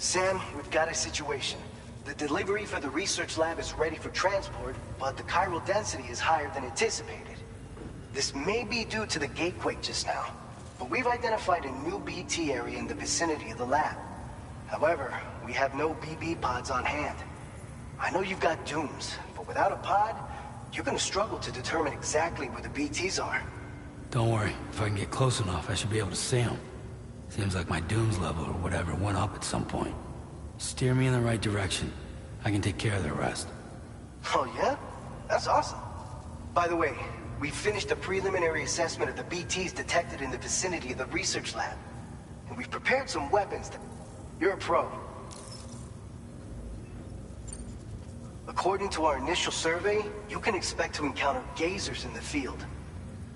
Sam, we've got a situation. The delivery for the research lab is ready for transport, but the chiral density is higher than anticipated. This may be due to the gatequake just now, but we've identified a new BT area in the vicinity of the lab. However, we have no BB pods on hand. I know you've got dooms, but without a pod, you're gonna struggle to determine exactly where the BTs are. Don't worry, if I can get close enough, I should be able to see them. Seems like my dooms level or whatever went up at some point. Steer me in the right direction. I can take care of the rest. Oh yeah? That's awesome. By the way, we finished a preliminary assessment of the BTs detected in the vicinity of the research lab. And we've prepared some weapons that... You're a pro. According to our initial survey, you can expect to encounter gazers in the field.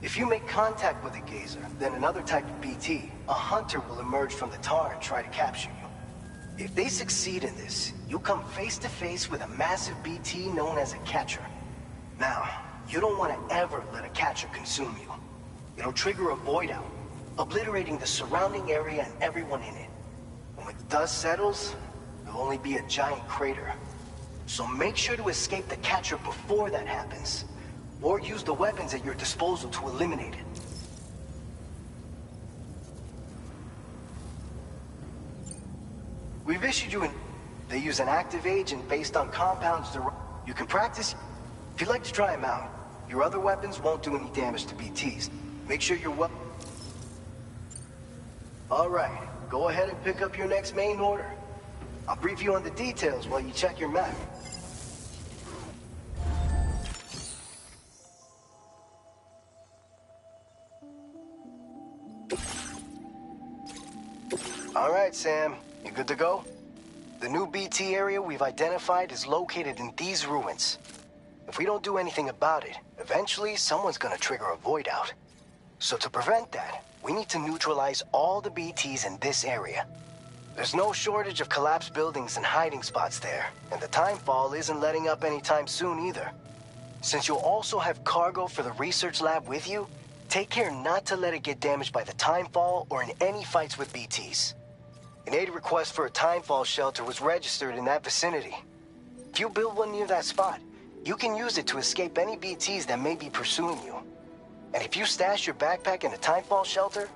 If you make contact with a gazer, then another type of BT, a hunter will emerge from the tar and try to capture you. If they succeed in this, you'll come face to face with a massive BT known as a catcher. Now, you don't want to ever let a catcher consume you. It'll trigger a void out, obliterating the surrounding area and everyone in it. And when the dust settles, there'll only be a giant crater. So make sure to escape the catcher before that happens. Or use the weapons at your disposal to eliminate it. We've issued you They use an active agent based on compounds you can practice. If you'd like to try them out, your other weapons won't do any damage to BTs. Make sure you're well... Alright, go ahead and pick up your next main order. I'll brief you on the details while you check your map. Alright, Sam. You good to go? The new BT area we've identified is located in these ruins. If we don't do anything about it, eventually someone's gonna trigger a void out. So to prevent that, we need to neutralize all the BTs in this area. There's no shortage of collapsed buildings and hiding spots there, and the timefall isn't letting up anytime soon either. Since you'll also have cargo for the research lab with you, take care not to let it get damaged by the timefall or in any fights with BTs. An aid request for a timefall shelter was registered in that vicinity. If you build one near that spot, you can use it to escape any BTs that may be pursuing you. And if you stash your backpack in a timefall shelter,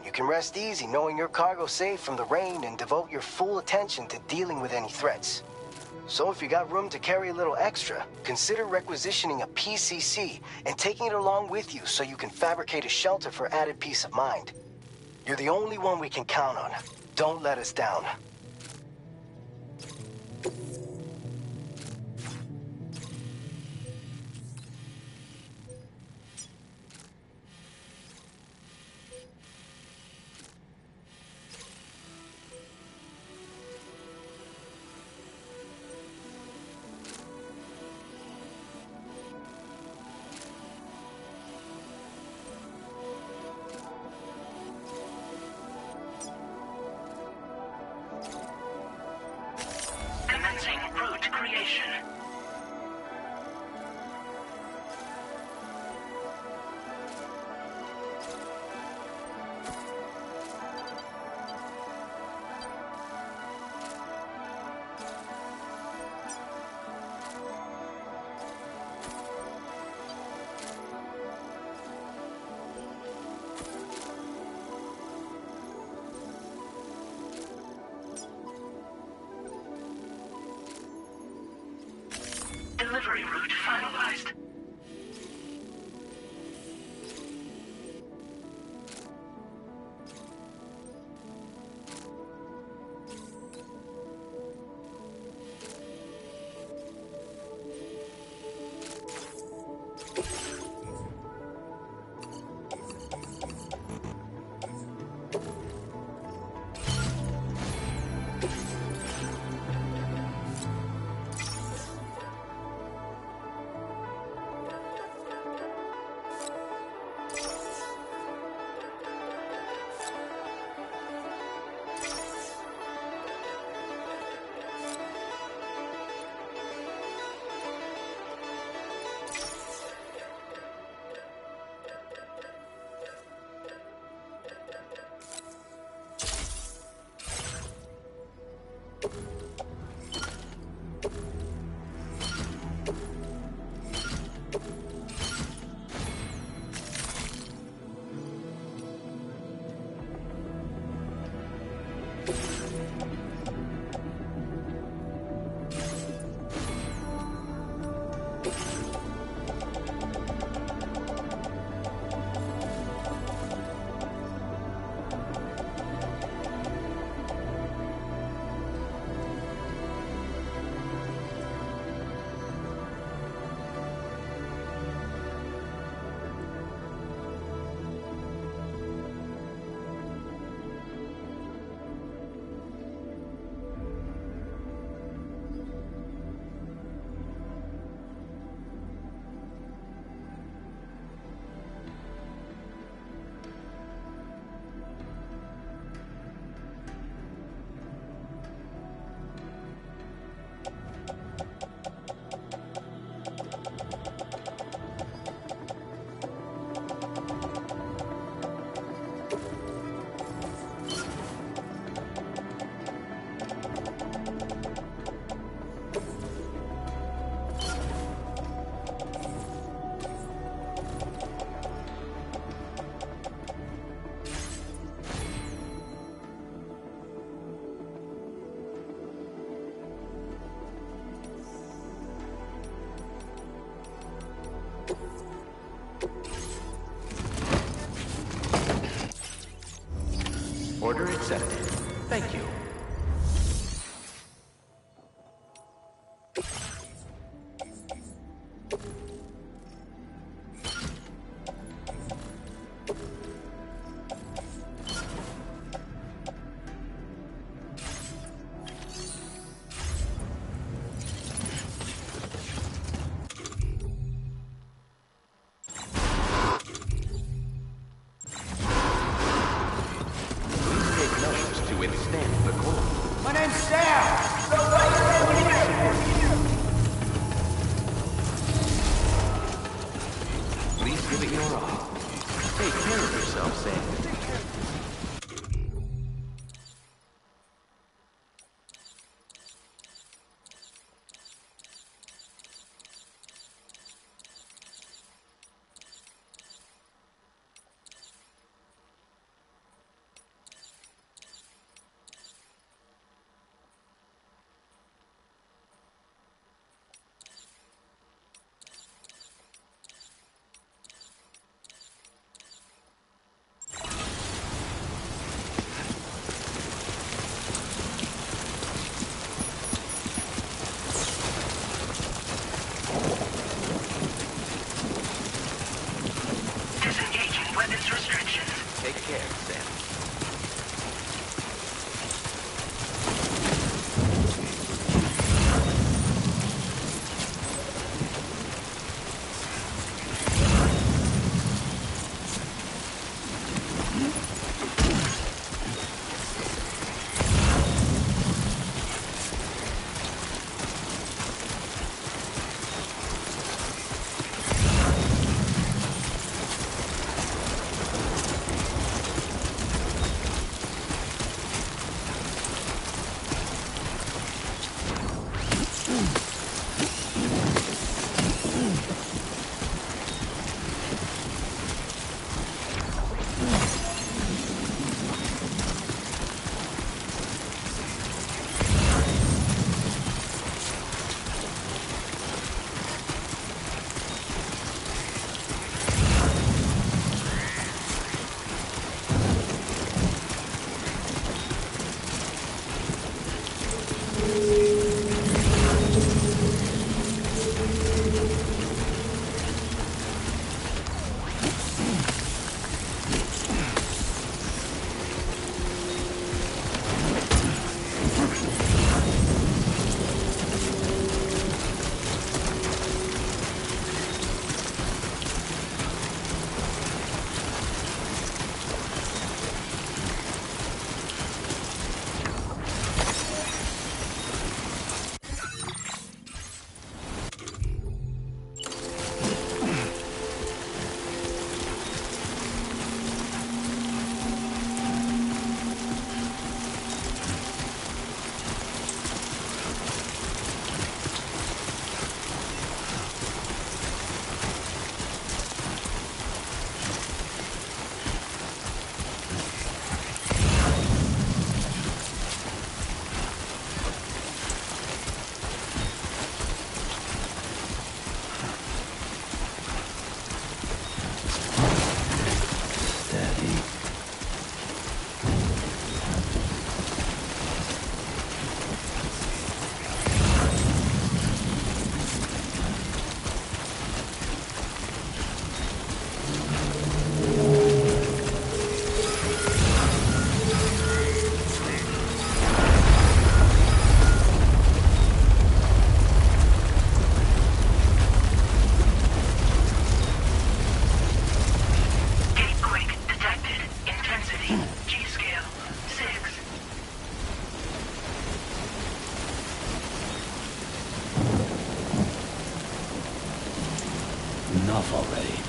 you can rest easy knowing your cargo's safe from the rain and devote your full attention to dealing with any threats. So if you got room to carry a little extra, consider requisitioning a PCC and taking it along with you so you can fabricate a shelter for added peace of mind. You're the only one we can count on. Don't let us down. Route creation. Delivery route finalized. Order accepted. Thank you. enough already.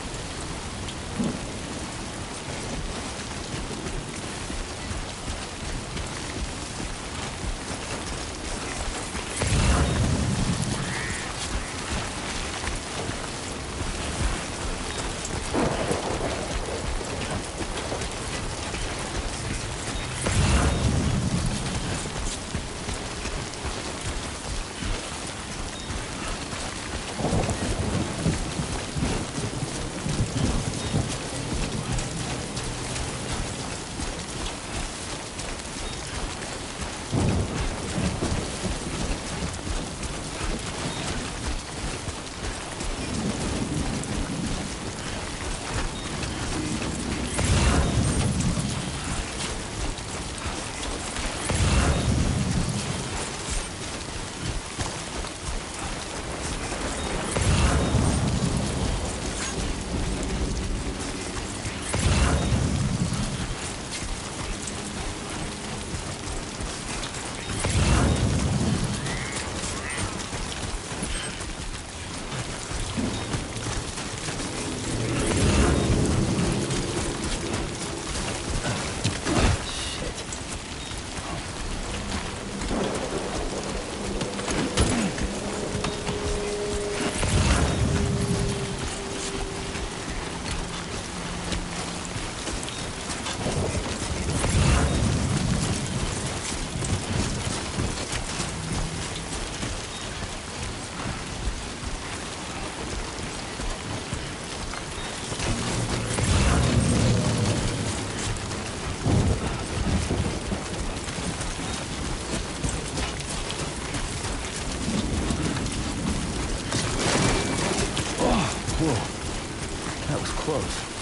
Whoa, that was close.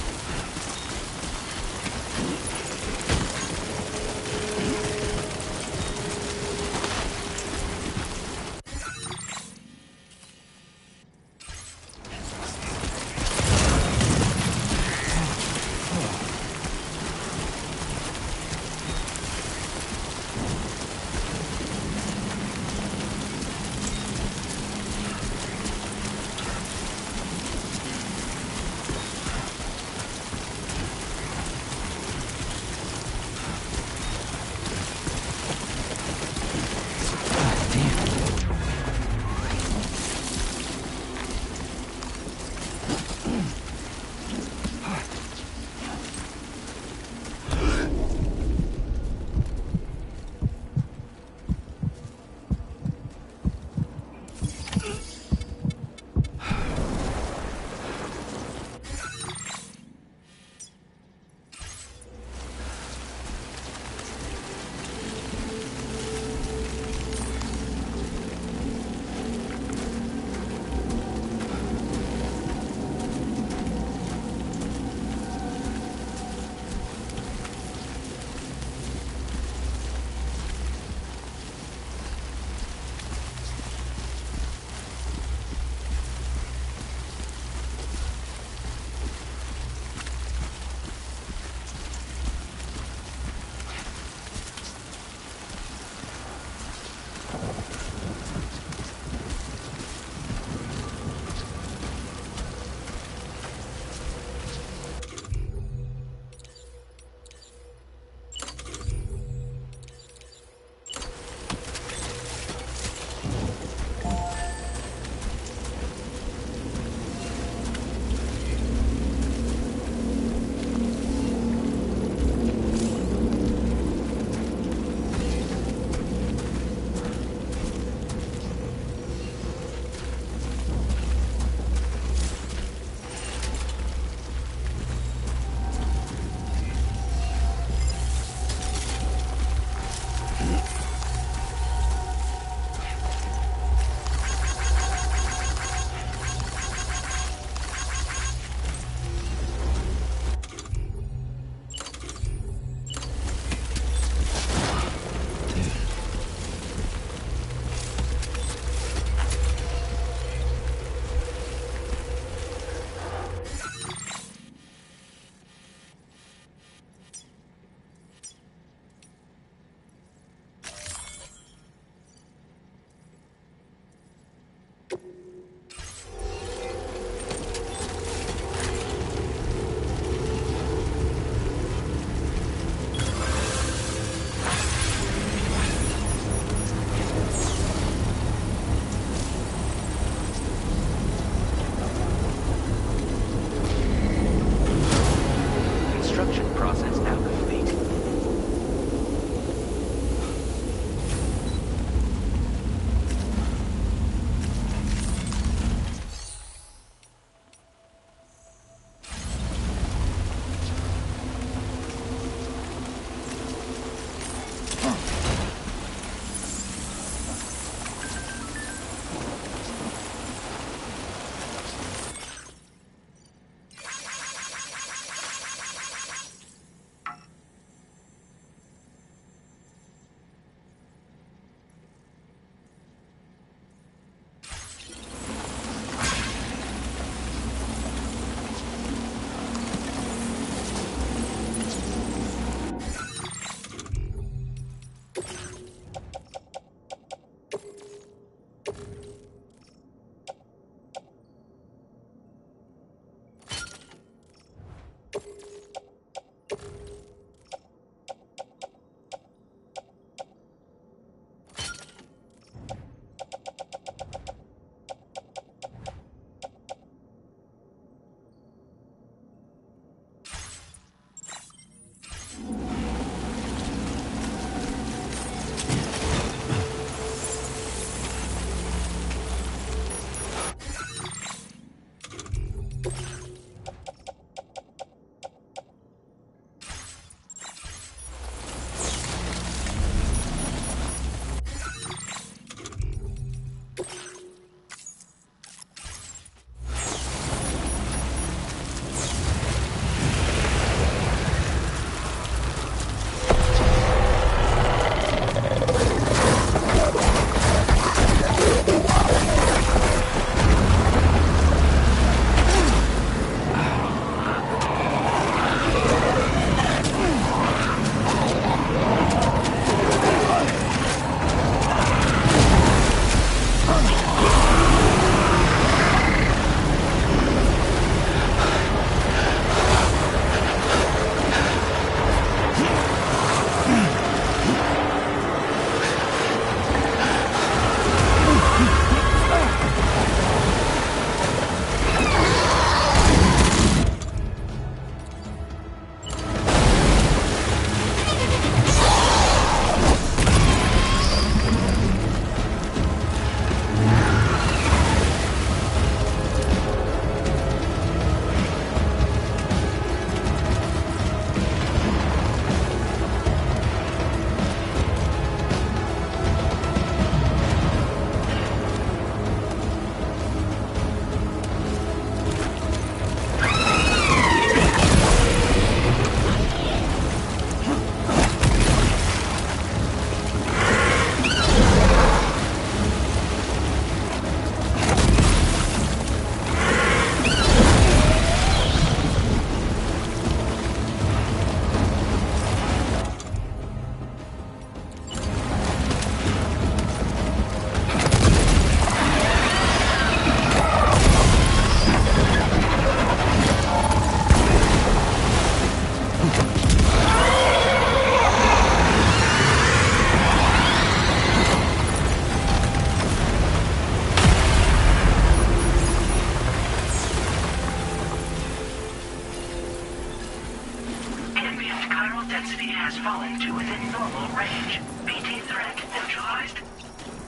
has fallen to within normal range. BT threat neutralized.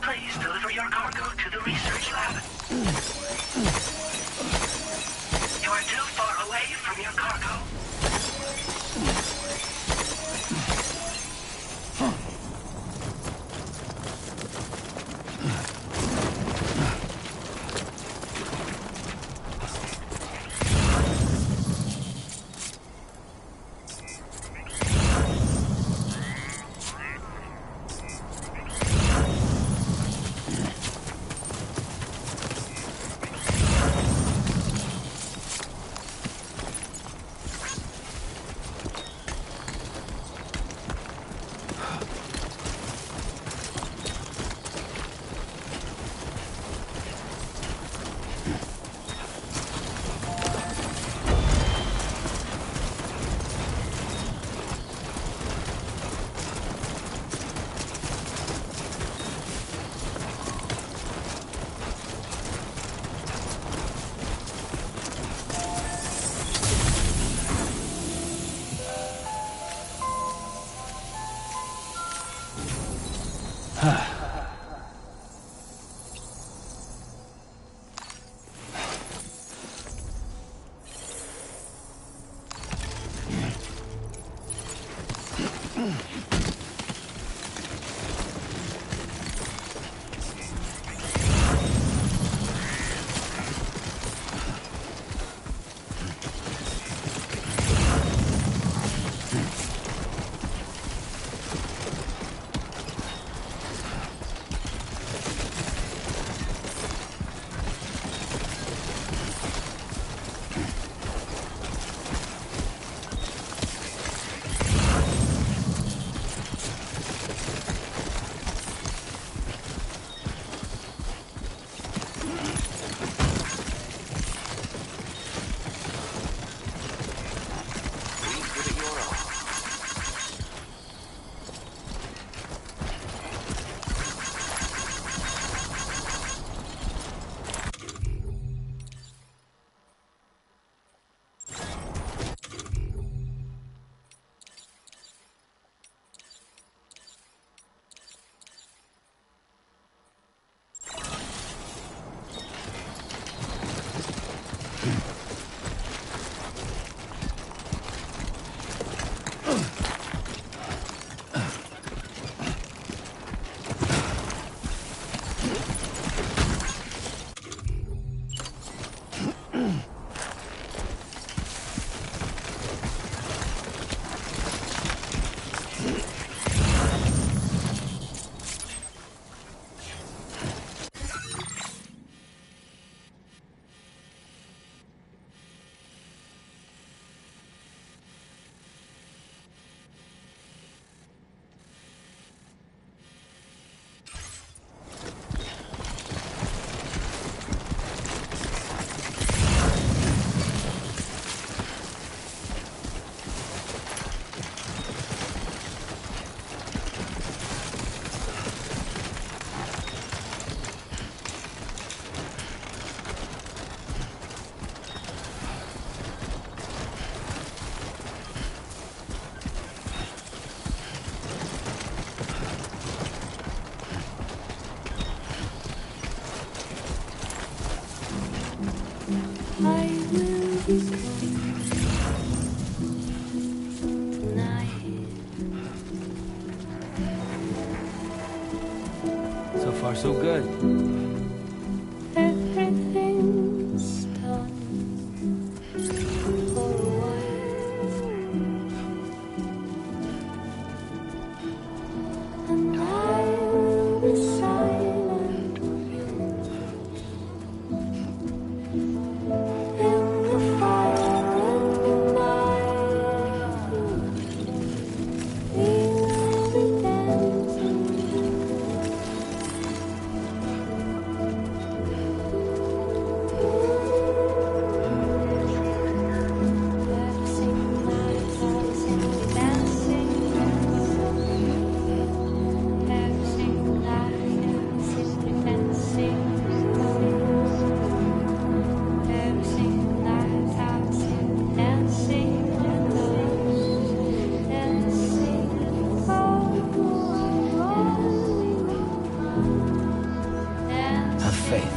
Please deliver your cargo to the research lab. You are too far away from your cargo. so good. Everything's done for a while, and I'll be silent with you in the fire and the night. We will be dancing. Have faith.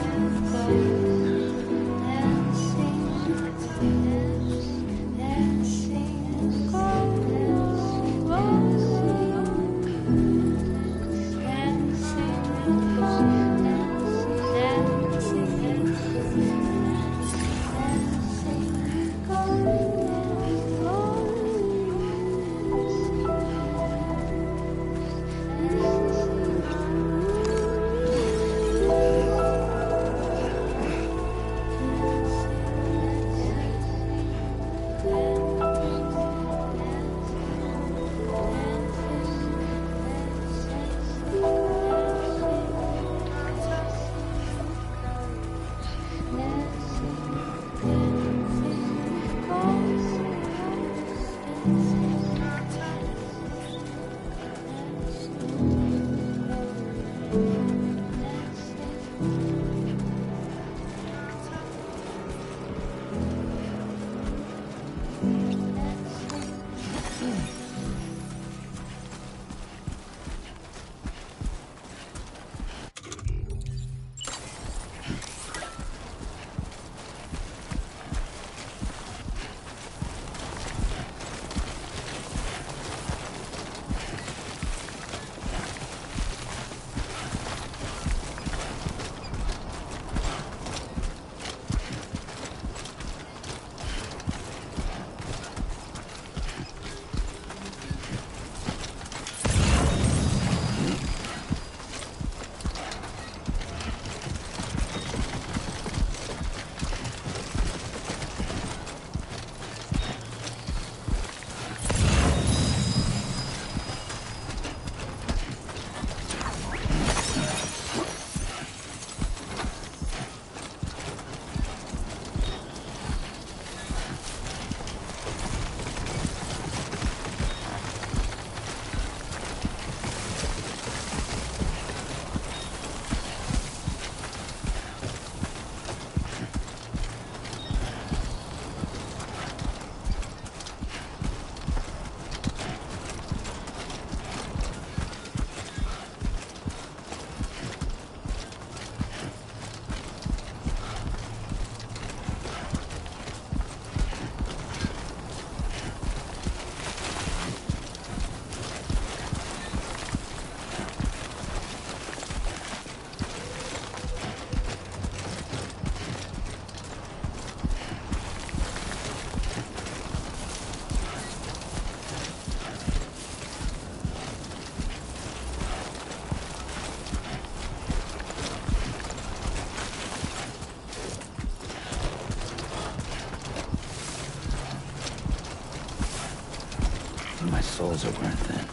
My souls are wearing thin.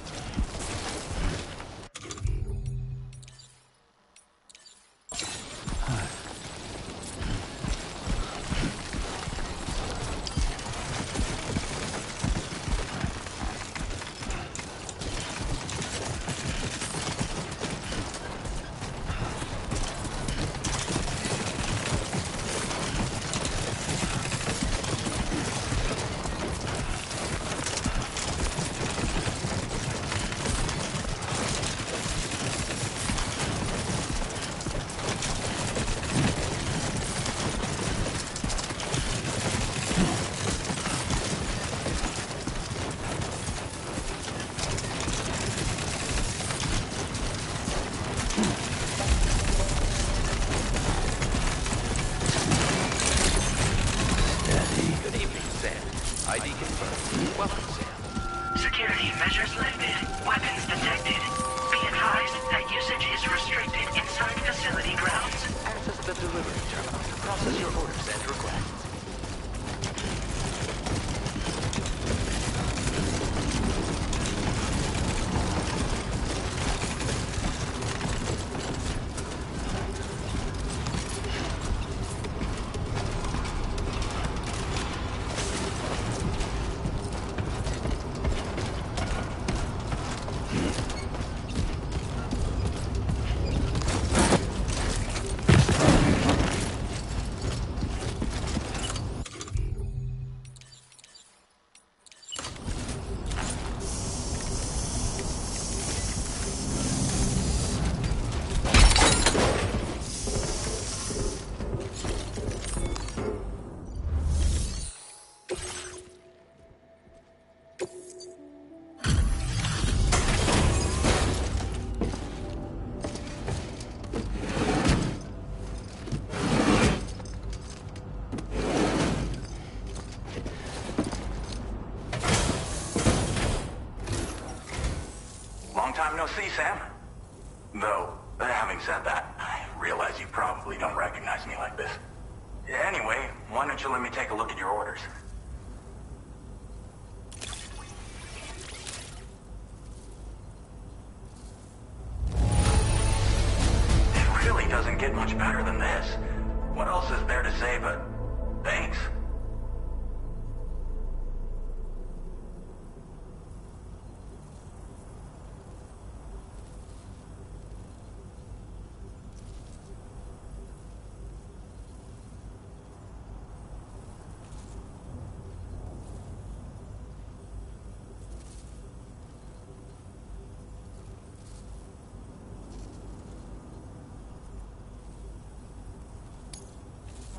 Process your orders and requests. Long time no see, Sam. Though, having said that, I realize you probably don't recognize me like this. Anyway, why don't you let me take a look at your orders? It really doesn't get much better than this. What else is there to say but thanks?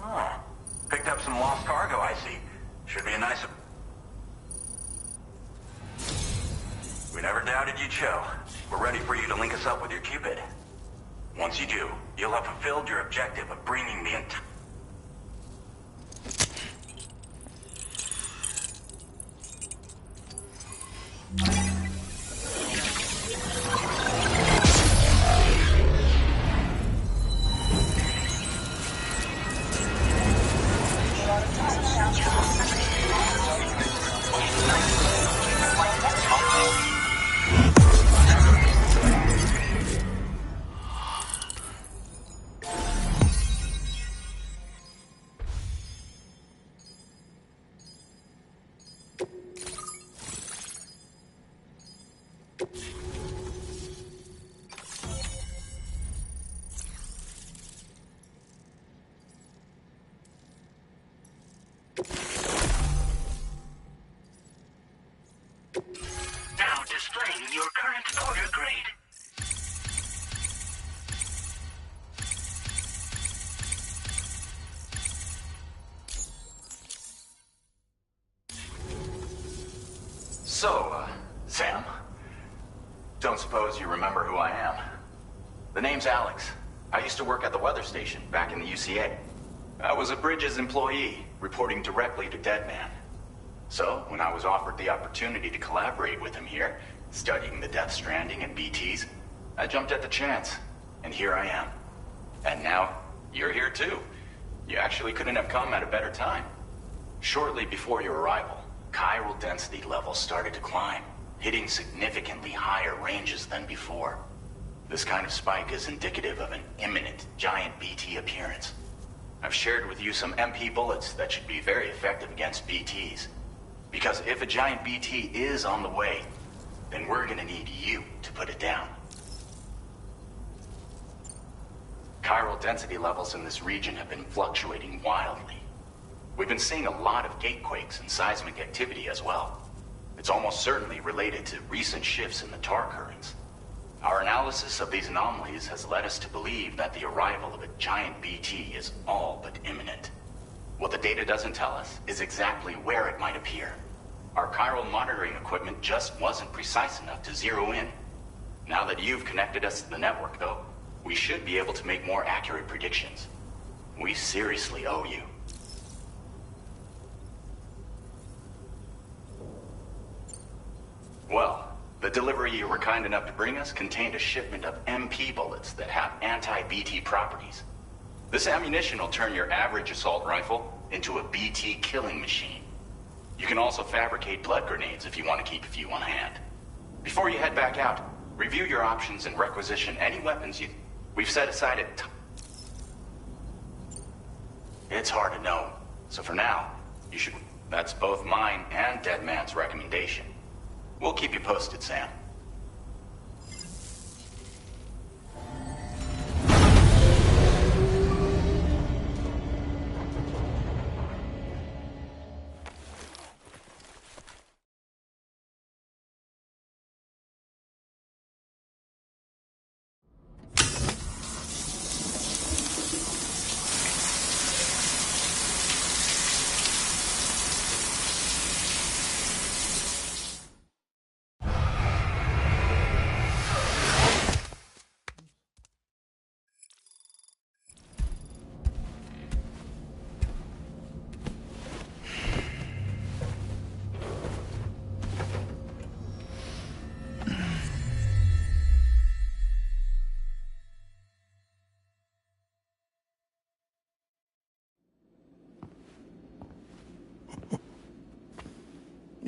Oh, picked up some lost cargo, I see. Should be a nice... We never doubted you'd show. We're ready for you to link us up with your Cupid. Once you do, you'll have fulfilled your objective of bringing the entire... Now displaying your current order grade. So, Sam, don't suppose you remember who I am? The name's Alex. I used to work at the weather station back in the UCA. I was a Bridges employee, reporting directly to Deadman. So, when I was offered the opportunity to collaborate with him here, studying the Death Stranding and BTs, I jumped at the chance, and here I am. And now, you're here too. You actually couldn't have come at a better time. Shortly before your arrival, chiral density levels started to climb, hitting significantly higher ranges than before. This kind of spike is indicative of an imminent giant BT appearance. I've shared with you some MP bullets that should be very effective against BTs. Because if a giant BT is on the way, then we're gonna need you to put it down. Chiral density levels in this region have been fluctuating wildly. We've been seeing a lot of gatequakes and seismic activity as well. It's almost certainly related to recent shifts in the tar currents. Our analysis of these anomalies has led us to believe that the arrival of a giant BT is all but imminent. What the data doesn't tell us is exactly where it might appear. Our chiral monitoring equipment just wasn't precise enough to zero in. Now that you've connected us to the network, though, we should be able to make more accurate predictions. We seriously owe you. Well, the delivery you were kind enough to bring us contained a shipment of MP bullets that have anti-BT properties. This ammunition will turn your average assault rifle into a BT killing machine. You can also fabricate blood grenades if you want to keep a few on hand. Before you head back out, review your options and requisition any weapons we've set aside at... It's hard to know, so for now, you should... That's both mine and Dead Man's recommendation. We'll keep you posted, Sam.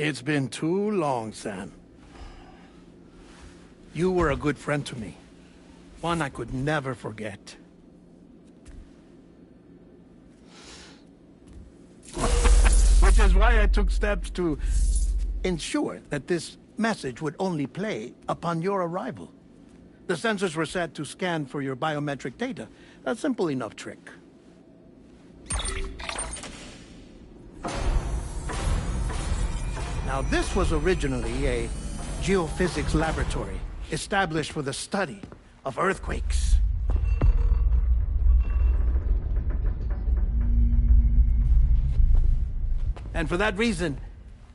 It's been too long, Sam. You were a good friend to me. One I could never forget. Which is why I took steps to ensure that this message would only play upon your arrival. The sensors were set to scan for your biometric data. A simple enough trick. Now, this was originally a geophysics laboratory established for the study of earthquakes. And for that reason,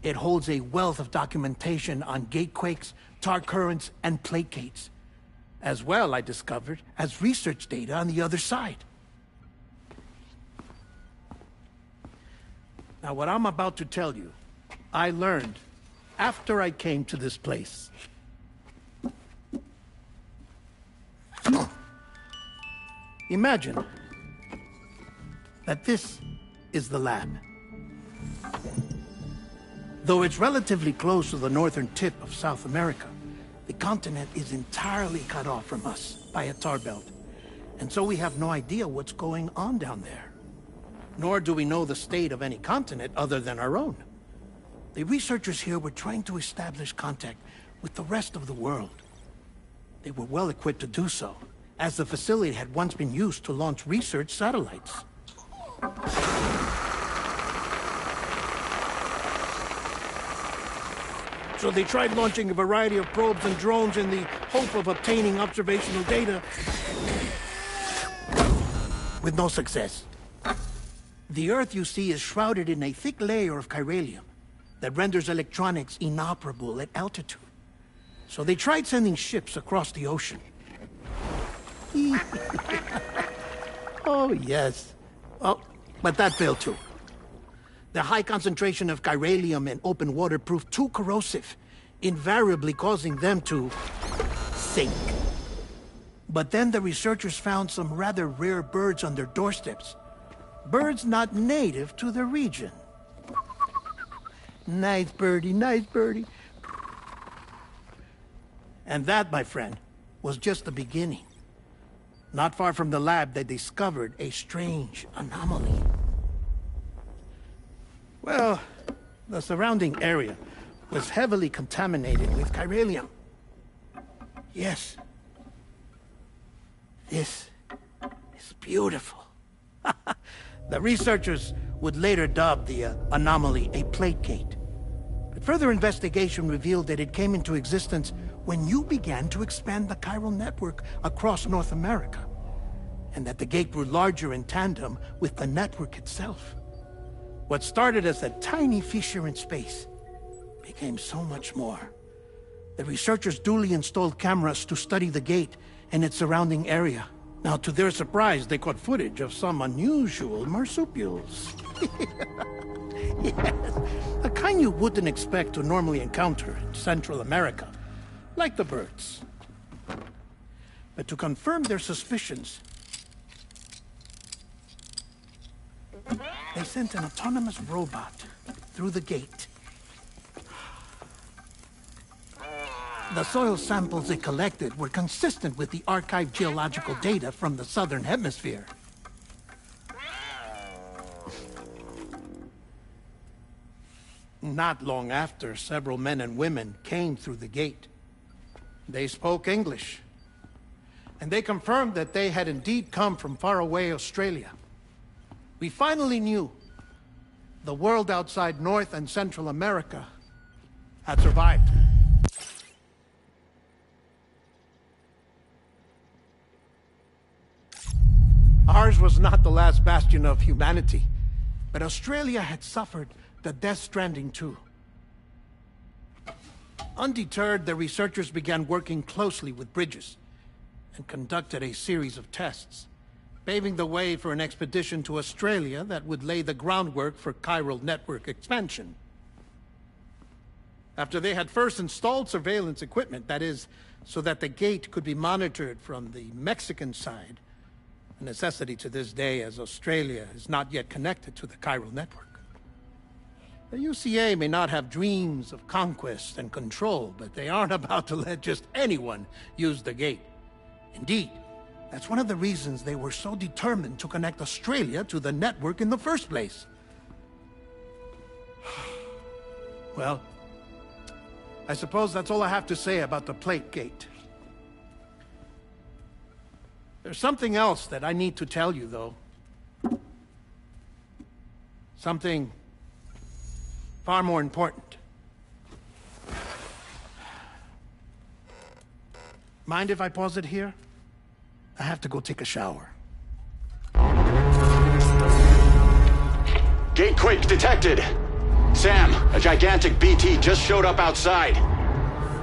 it holds a wealth of documentation on gatequakes, tar currents, and plate gates. As well, I discovered, as research data on the other side. Now, what I'm about to tell you, I learned after I came to this place. Imagine that this is the lab. Though it's relatively close to the northern tip of South America, the continent is entirely cut off from us by a tar belt. And so we have no idea what's going on down there. Nor do we know the state of any continent other than our own. The researchers here were trying to establish contact with the rest of the world. They were well equipped to do so, as the facility had once been used to launch research satellites. So they tried launching a variety of probes and drones in the hope of obtaining observational data, with no success. The Earth, you see, is shrouded in a thick layer of chiralium that renders electronics inoperable at altitude. So they tried sending ships across the ocean. Oh, yes. Oh, but that failed too. The high concentration of chiralium in open water proved too corrosive, invariably causing them to sink. But then the researchers found some rather rare birds on their doorsteps. Birds not native to the region. Nice birdie, nice birdie. And that, my friend, was just the beginning. Not far from the lab, they discovered a strange anomaly. Well, the surrounding area was heavily contaminated with chiralium. Yes. This is beautiful. The researchers would later dub the anomaly a plate gate. But further investigation revealed that it came into existence when you began to expand the chiral network across North America, and that the gate grew larger in tandem with the network itself. What started as a tiny fissure in space became so much more. The researchers duly installed cameras to study the gate and its surrounding area. Now, to their surprise, they caught footage of some unusual marsupials. Yes, a kind you wouldn't expect to normally encounter in Central America, like the birds. But to confirm their suspicions, They sent an autonomous robot through the gate. The soil samples it collected were consistent with the archived geological data from the southern hemisphere. Not long after, several men and women came through the gate. They spoke English, and they confirmed that they had indeed come from faraway Australia. We finally knew the world outside North and Central America had survived. Ours was not the last bastion of humanity, but Australia had suffered the death Stranding TWO. Undeterred, the researchers began working closely with Bridges and conducted a series of tests, paving the way for an expedition to Australia that would lay the groundwork for chiral network expansion. After they had first installed surveillance equipment, that is, so that the gate could be monitored from the Mexican side, a necessity to this day as Australia is not yet connected to the chiral network. The UCA may not have dreams of conquest and control, but they aren't about to let just anyone use the gate. Indeed, that's one of the reasons they were so determined to connect Australia to the network in the first place. Well, I suppose that's all I have to say about the plate gate. There's something else that I need to tell you, though. Something far more important. Mind if I pause it here? I have to go take a shower. Gate quake detected. Sam, a gigantic BT just showed up outside.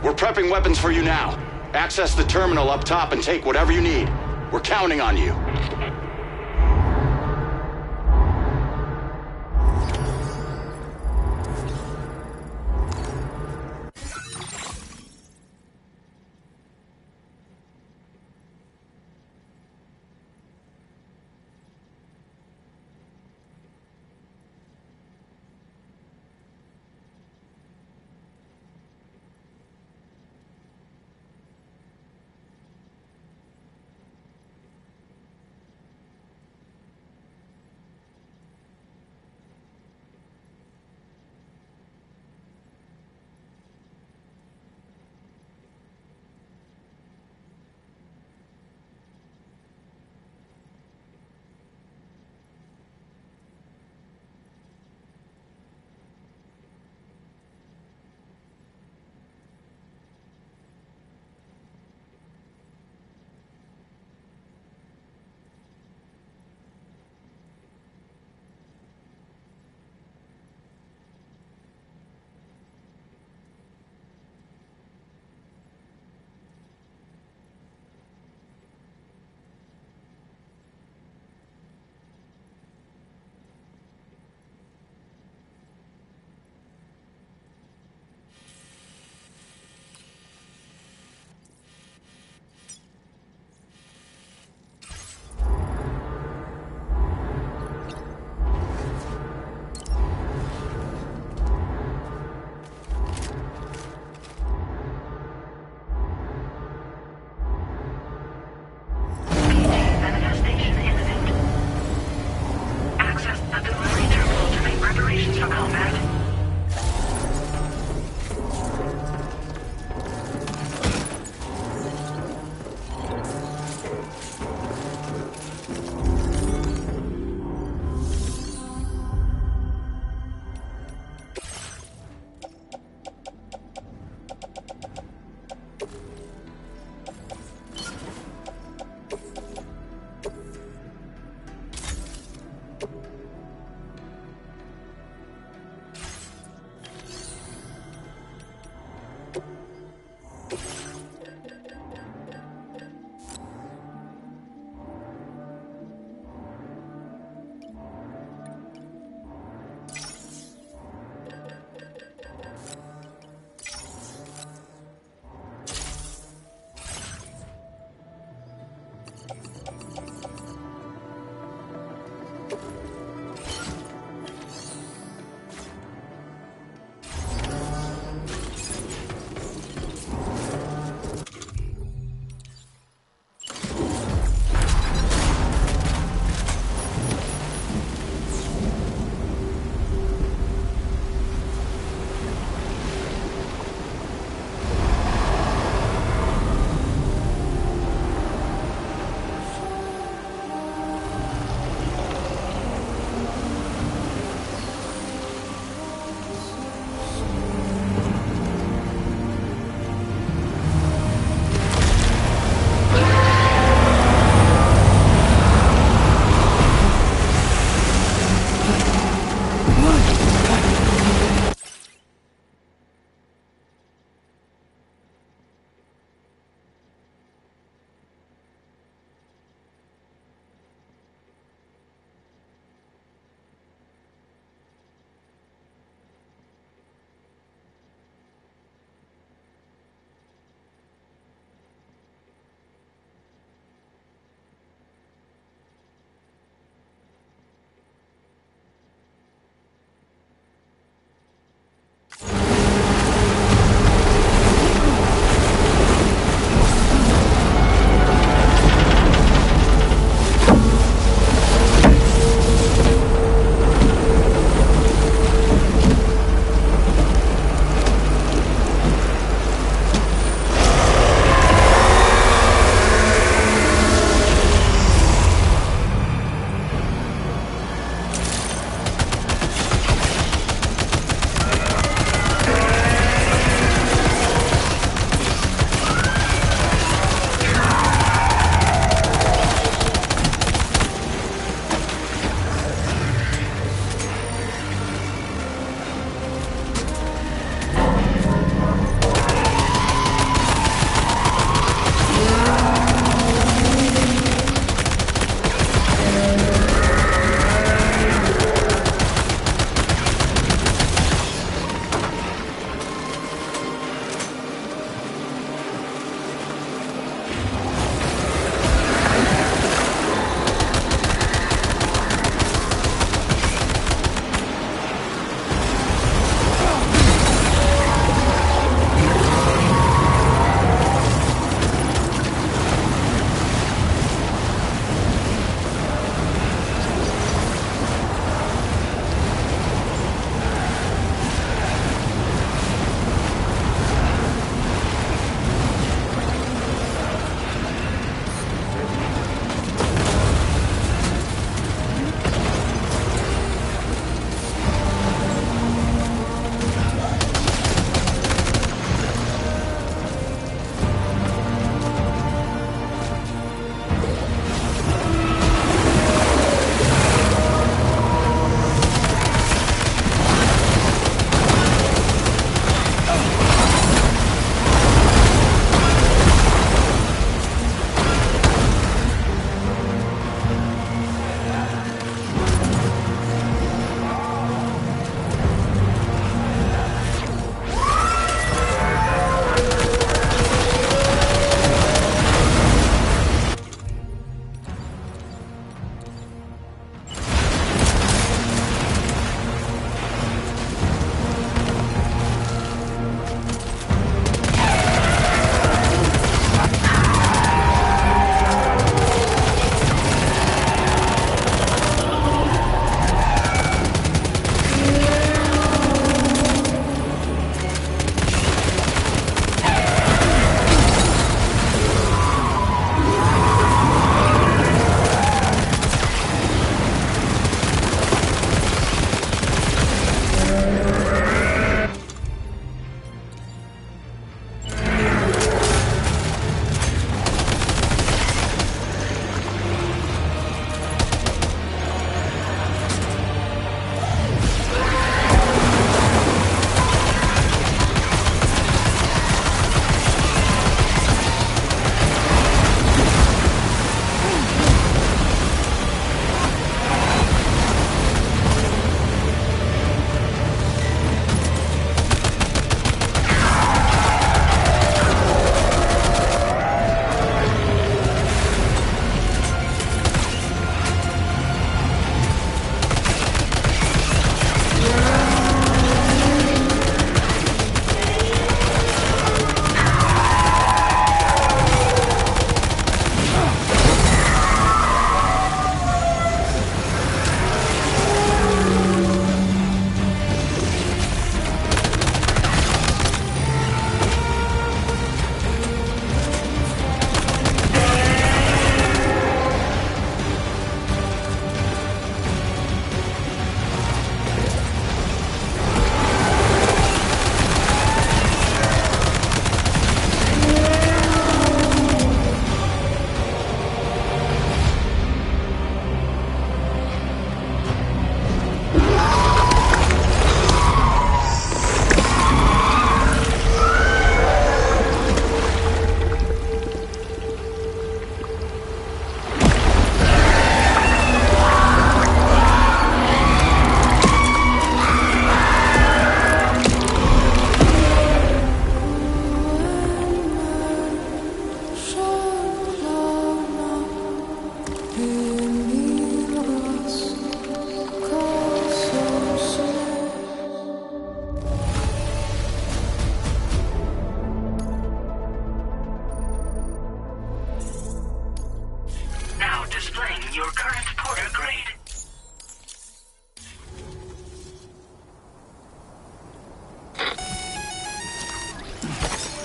We're prepping weapons for you now. Access the terminal up top and take whatever you need. We're counting on you.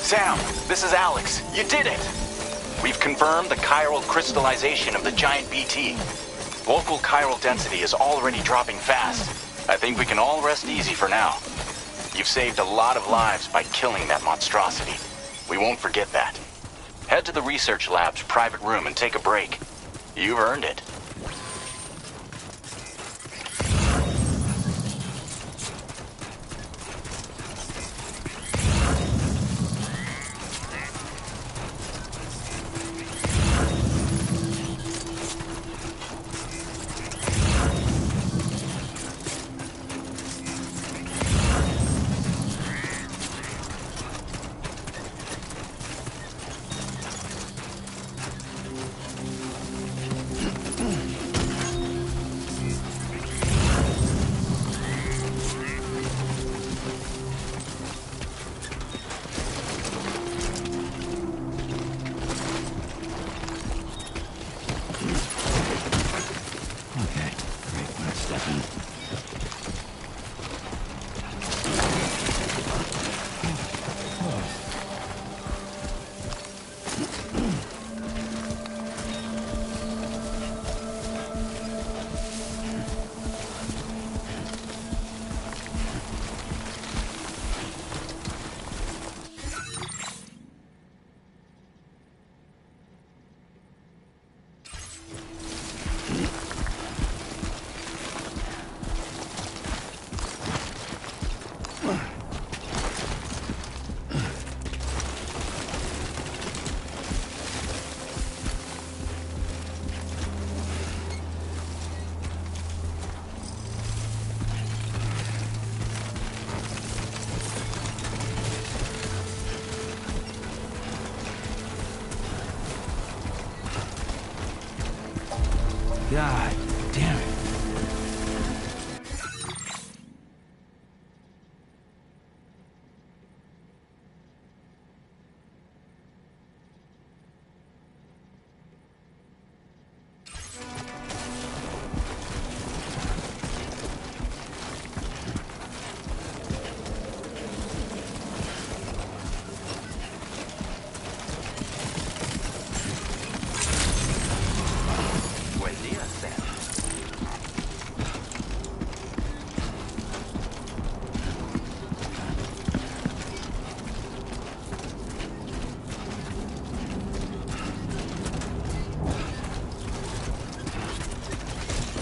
Sam, this is Alex. You did it! We've confirmed the chiral crystallization of the giant BT. Local chiral density is already dropping fast. I think we can all rest easy for now. You've saved a lot of lives by killing that monstrosity. We won't forget that. Head to the research lab's private room and take a break. You've earned it. God damn it.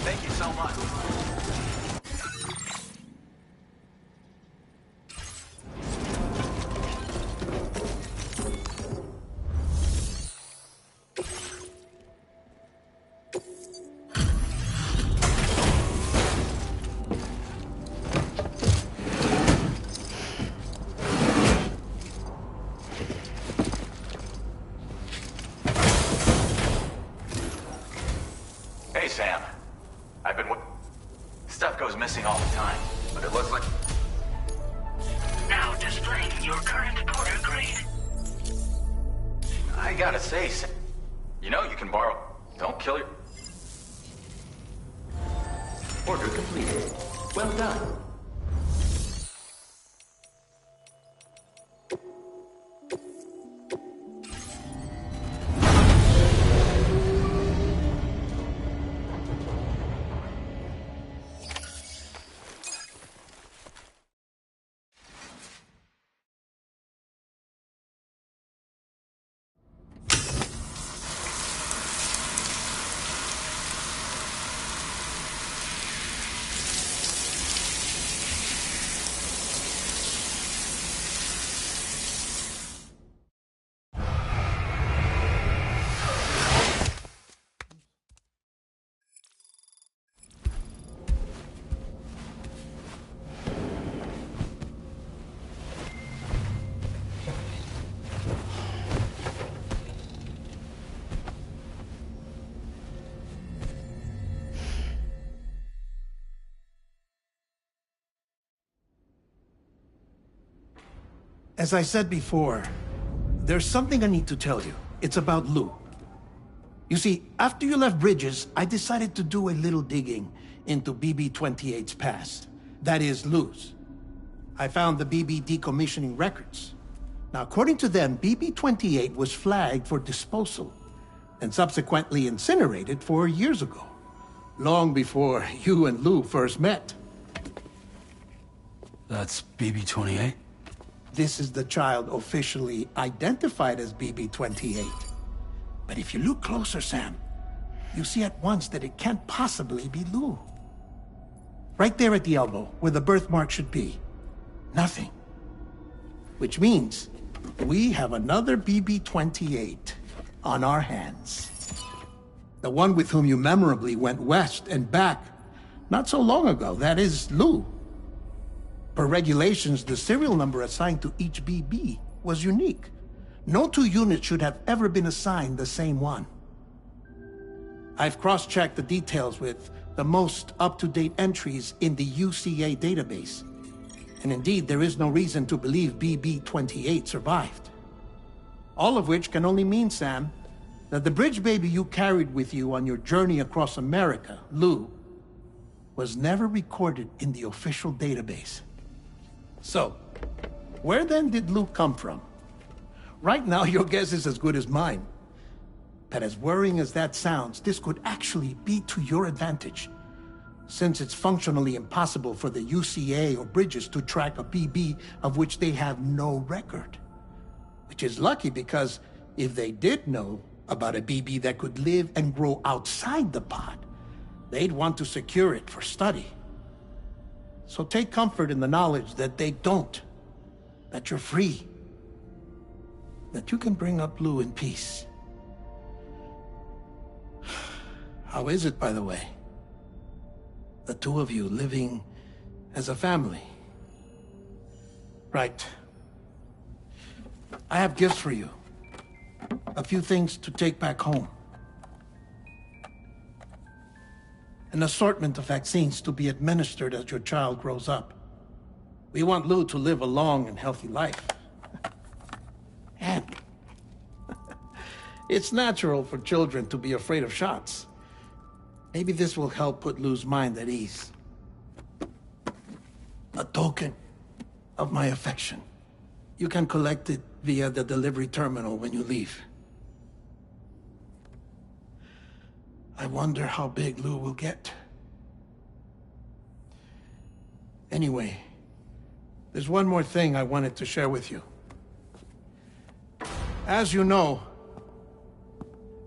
Thank you so much. Hey, Sam. I've been... Stuff goes missing all the time, but it looks like... Now displaying your current porter grade. I gotta say, Sam... You know you can borrow... Don't kill your... Order completed. Well done. As I said before, there's something I need to tell you. It's about Lou. You see, after you left Bridges, I decided to do a little digging into BB-28's past. That is, Lou's. I found the BB decommissioning records. Now, according to them, BB-28 was flagged for disposal and subsequently incinerated 4 years ago, long before you and Lou first met. That's BB-28? This is the child officially identified as BB-28. But if you look closer, Sam, you see at once that it can't possibly be Lou. Right there at the elbow, where the birthmark should be. Nothing. Which means we have another BB-28 on our hands. The one with whom you memorably went west and back not so long ago, that is Lou. Per regulations, the serial number assigned to each BB was unique. No two units should have ever been assigned the same one. I've cross-checked the details with the most up-to-date entries in the UCA database. And indeed, there is no reason to believe BB-28 survived. All of which can only mean, Sam, that the bridge baby you carried with you on your journey across America, Lou, was never recorded in the official database. So, where then did Lou come from? Right now, your guess is as good as mine. But as worrying as that sounds, this could actually be to your advantage, since it's functionally impossible for the UCA or Bridges to track a BB of which they have no record. Which is lucky, because if they did know about a BB that could live and grow outside the pod, they'd want to secure it for study. So take comfort in the knowledge that they don't, that you're free, that you can bring up Lou in peace. How is it, by the way? The two of you living as a family. Right. I have gifts for you. A few things to take back home. An assortment of vaccines to be administered as your child grows up. We want Lou to live a long and healthy life. And it's natural for children to be afraid of shots. Maybe this will help put Lou's mind at ease. A token of my affection. You can collect it via the delivery terminal when you leave. I wonder how big Lou will get. Anyway, there's one more thing I wanted to share with you. As you know,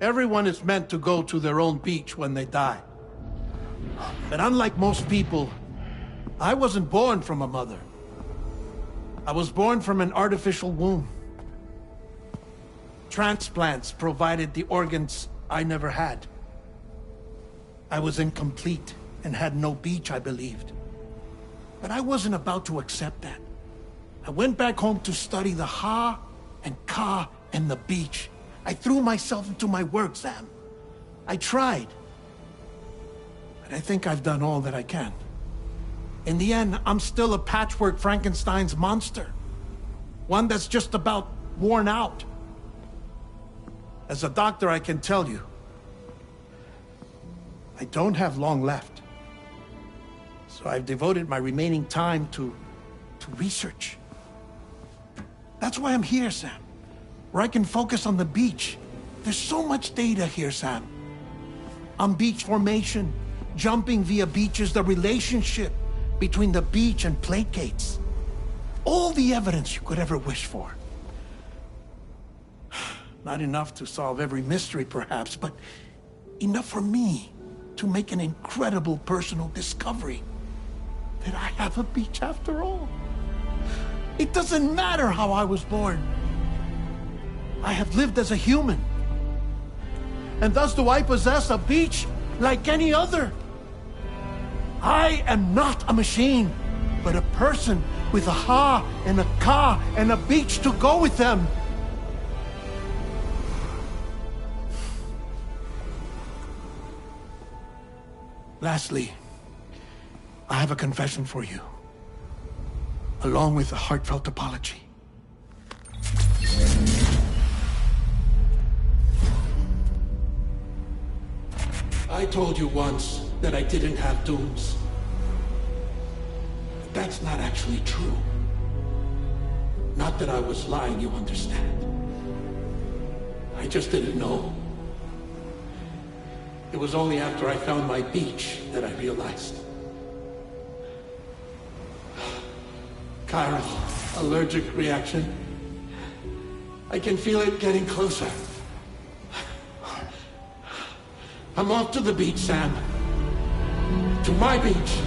everyone is meant to go to their own beach when they die. But unlike most people, I wasn't born from a mother. I was born from an artificial womb. Transplants provided the organs I never had. I was incomplete and had no beach, I believed. But I wasn't about to accept that. I went back home to study the Ha and Ka and the beach. I threw myself into my work, Sam. I tried. But I think I've done all that I can. In the end, I'm still a patchwork Frankenstein's monster. One that's just about worn out. As a doctor, I can tell you, I don't have long left. So I've devoted my remaining time to research. That's why I'm here, Sam. Where I can focus on the beach. There's so much data here, Sam. On beach formation, jumping via beaches, the relationship between the beach and plate gates. All the evidence you could ever wish for. Not enough to solve every mystery, perhaps, but enough for me to make an incredible personal discovery that I have a beach after all. It doesn't matter how I was born. I have lived as a human. And thus do I possess a beach like any other. I am not a machine, but a person with a Ha and a Ka and a beach to go with them. Lastly, I have a confession for you, along with a heartfelt apology. I told you once that I didn't have dooms. But that's not actually true. Not that I was lying, you understand. I just didn't know. It was only after I found my beach that I realized. Chiral allergic reaction. I can feel it getting closer. I'm off to the beach, Sam. To my beach.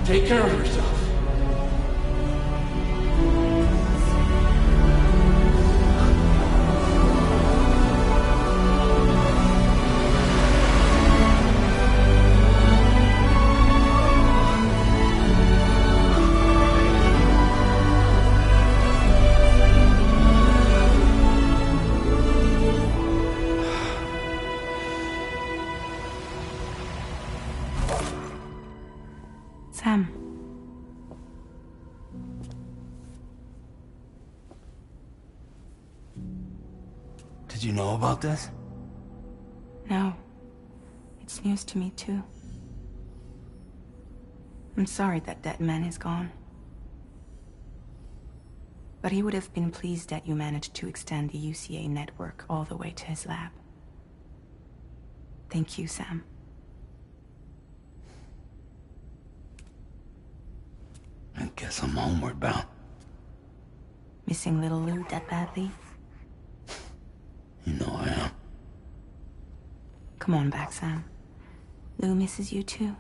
Take care of yourself. Sam. Did you know about this? No. It's news to me, too. I'm sorry that that man is gone. But he would have been pleased that you managed to extend the UCA network all the way to his lab. Thank you, Sam. I guess I'm homeward bound. Missing little Lou that badly? You know I am. Come on back, Sam. Lou misses you too.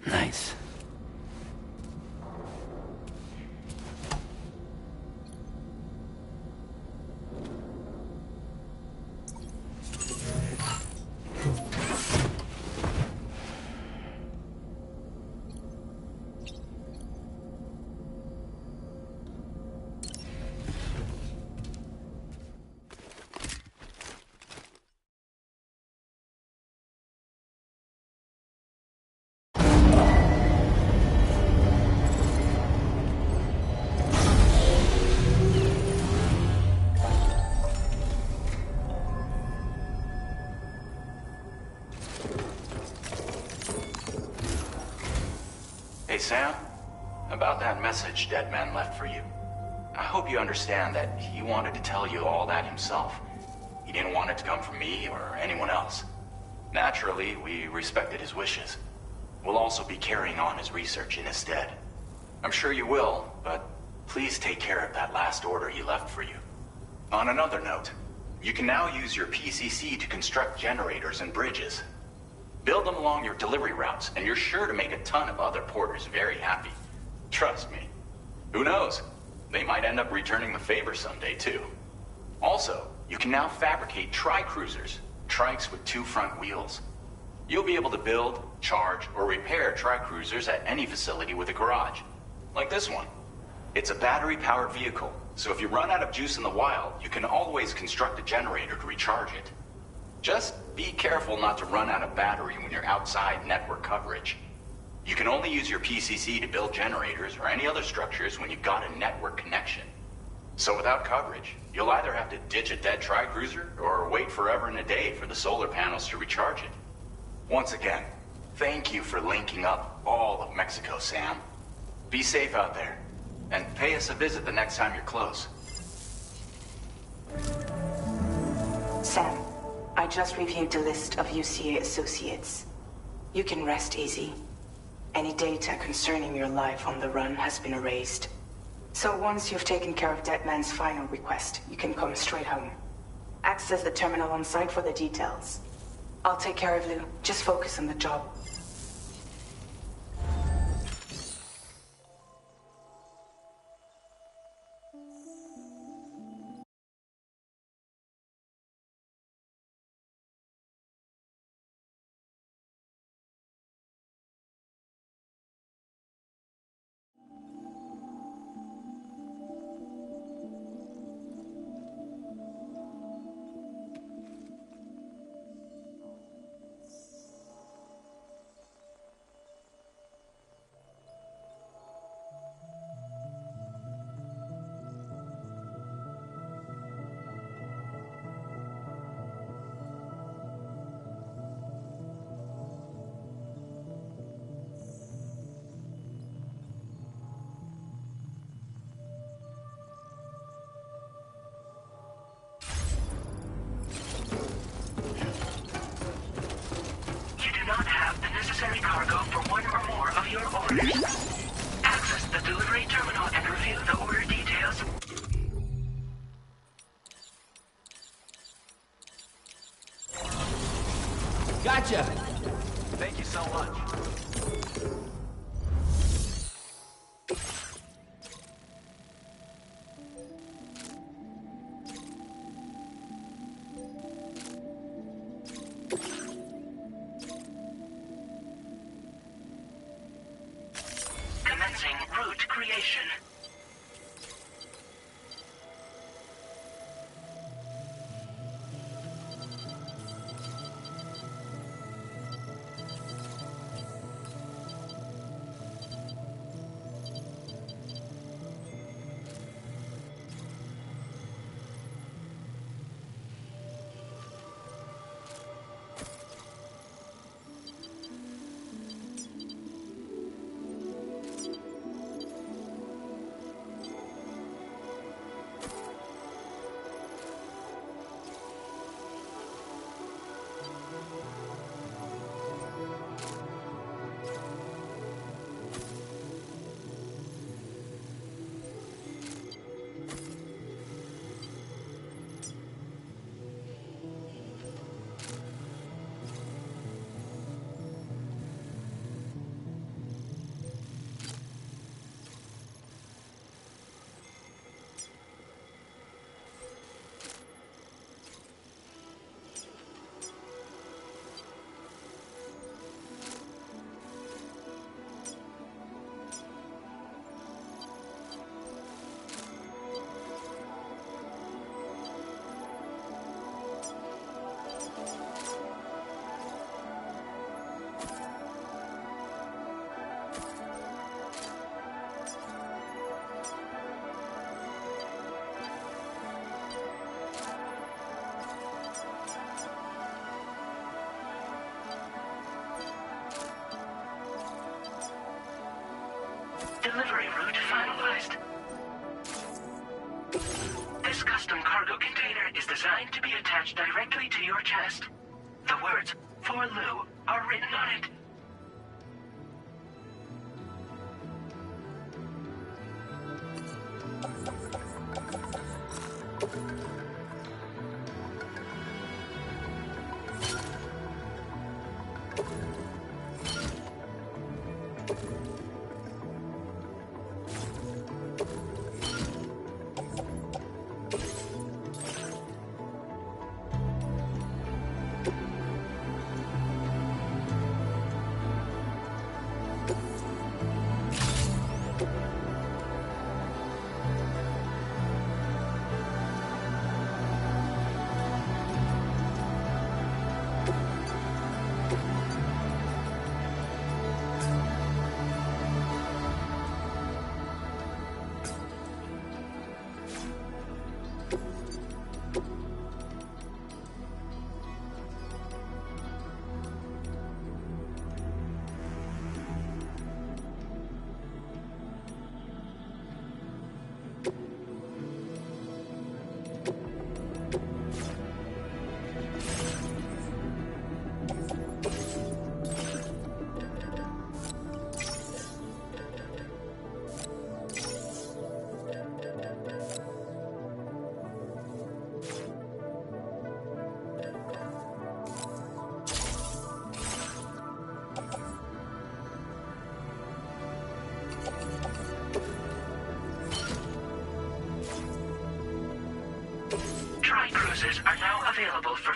Nice. Hey, Sam. About that message Deadman left for you. I hope you understand that he wanted to tell you all that himself. He didn't want it to come from me or anyone else. Naturally, we respected his wishes. We'll also be carrying on his research in his stead. I'm sure you will, but please take care of that last order he left for you. On another note, you can now use your PCC to construct generators and bridges. Build them along your delivery routes, and you're sure to make a ton of other porters very happy. Trust me. Who knows? They might end up returning the favor someday, too. Also, you can now fabricate tri-cruisers, trikes with 2 front wheels. You'll be able to build, charge, or repair tri-cruisers at any facility with a garage. Like this one. It's a battery-powered vehicle, so if you run out of juice in the wild, you can always construct a generator to recharge it. Just be careful not to run out of battery when you're outside network coverage. You can only use your PCC to build generators or any other structures when you've got a network connection. So without coverage, you'll either have to ditch a dead tri-cruiser or wait forever and a day for the solar panels to recharge it. Once again, thank you for linking up all of Mexico, Sam. Be safe out there, and pay us a visit the next time you're close. Sam, I just reviewed the list of UCA associates. You can rest easy. Any data concerning your life on the run has been erased. So once you've taken care of Deadman's final request, you can come straight home. Access the terminal on site for the details. I'll take care of Lou. Just focus on the job. Cargo for one or more of your orders. Access the delivery terminal and review the order details. Gotcha! Thank you so much. Commencing route creation. Delivery route finalized. This custom cargo container is designed to be attached directly to your chest. The words, "For Lou," are written on it. Tri-cruisers are now available for...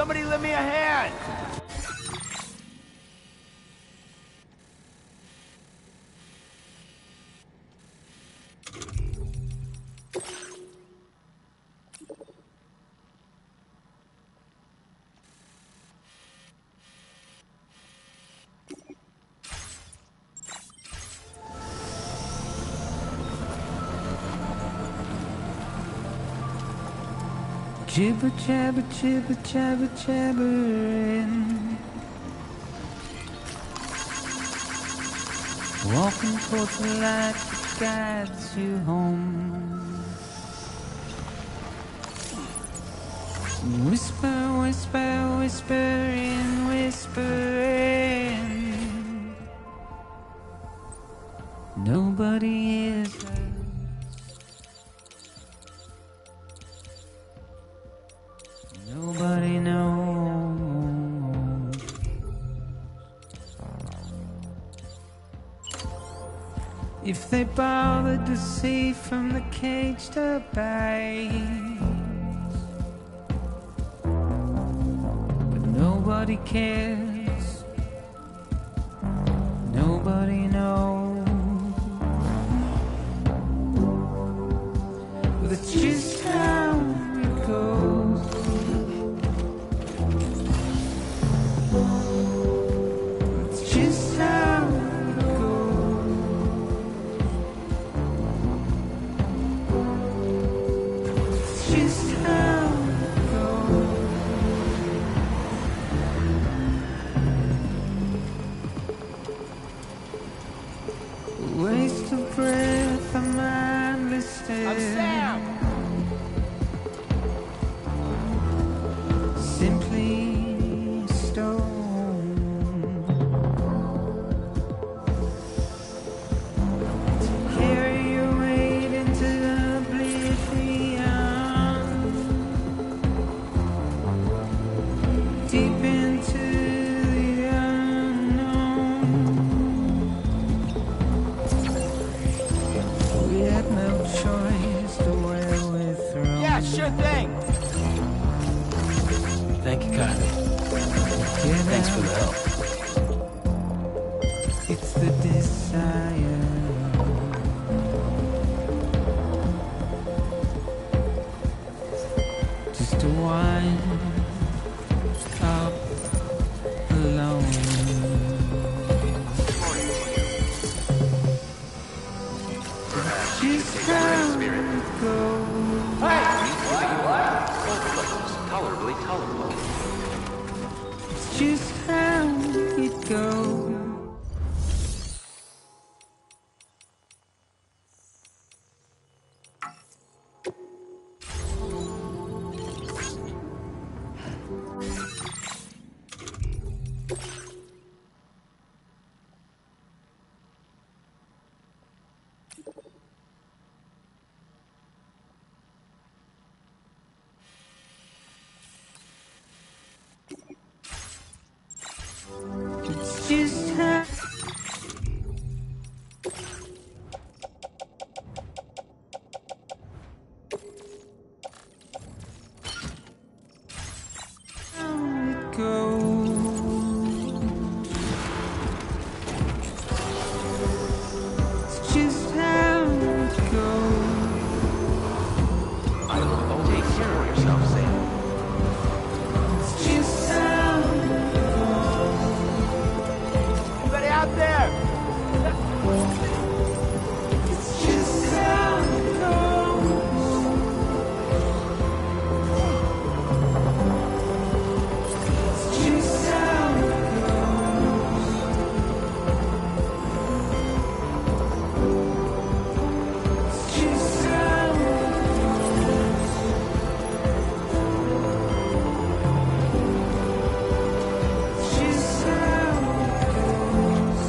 Somebody lend me a hand! Jibber jabber jibber jabber jabbering, walking towards the light that guides you home. Whisper, whisper, whispering, whispering. Nobody hears us. Nobody knows. If they bothered to see from the cage to bite, but nobody cares. Nobody knows. But it's just how it goes. It's just how it goes. It's just how it goes. Waste of breath, a mindless stare. I'm Sam! Simply stone. To carry your weight into oblivion, deep into the unknown. We had no choice to where we're thrown. Yeah, sure thing! Thank you kindly. Thanks for the help. It's the desire. Just to wind up alone. Just how it goes. Tolerably tolerable. It's just how it goes. It's just how it goes. It's just how it goes. Take care of yourself, Sam. It's just how it goes. Anybody out there? It's just how it goes. It's just how it goes. It's just how it goes. It's just how it goes.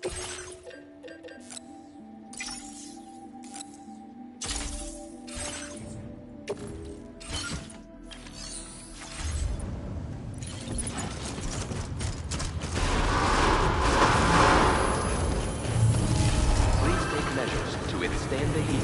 Please take measures to withstand the heat.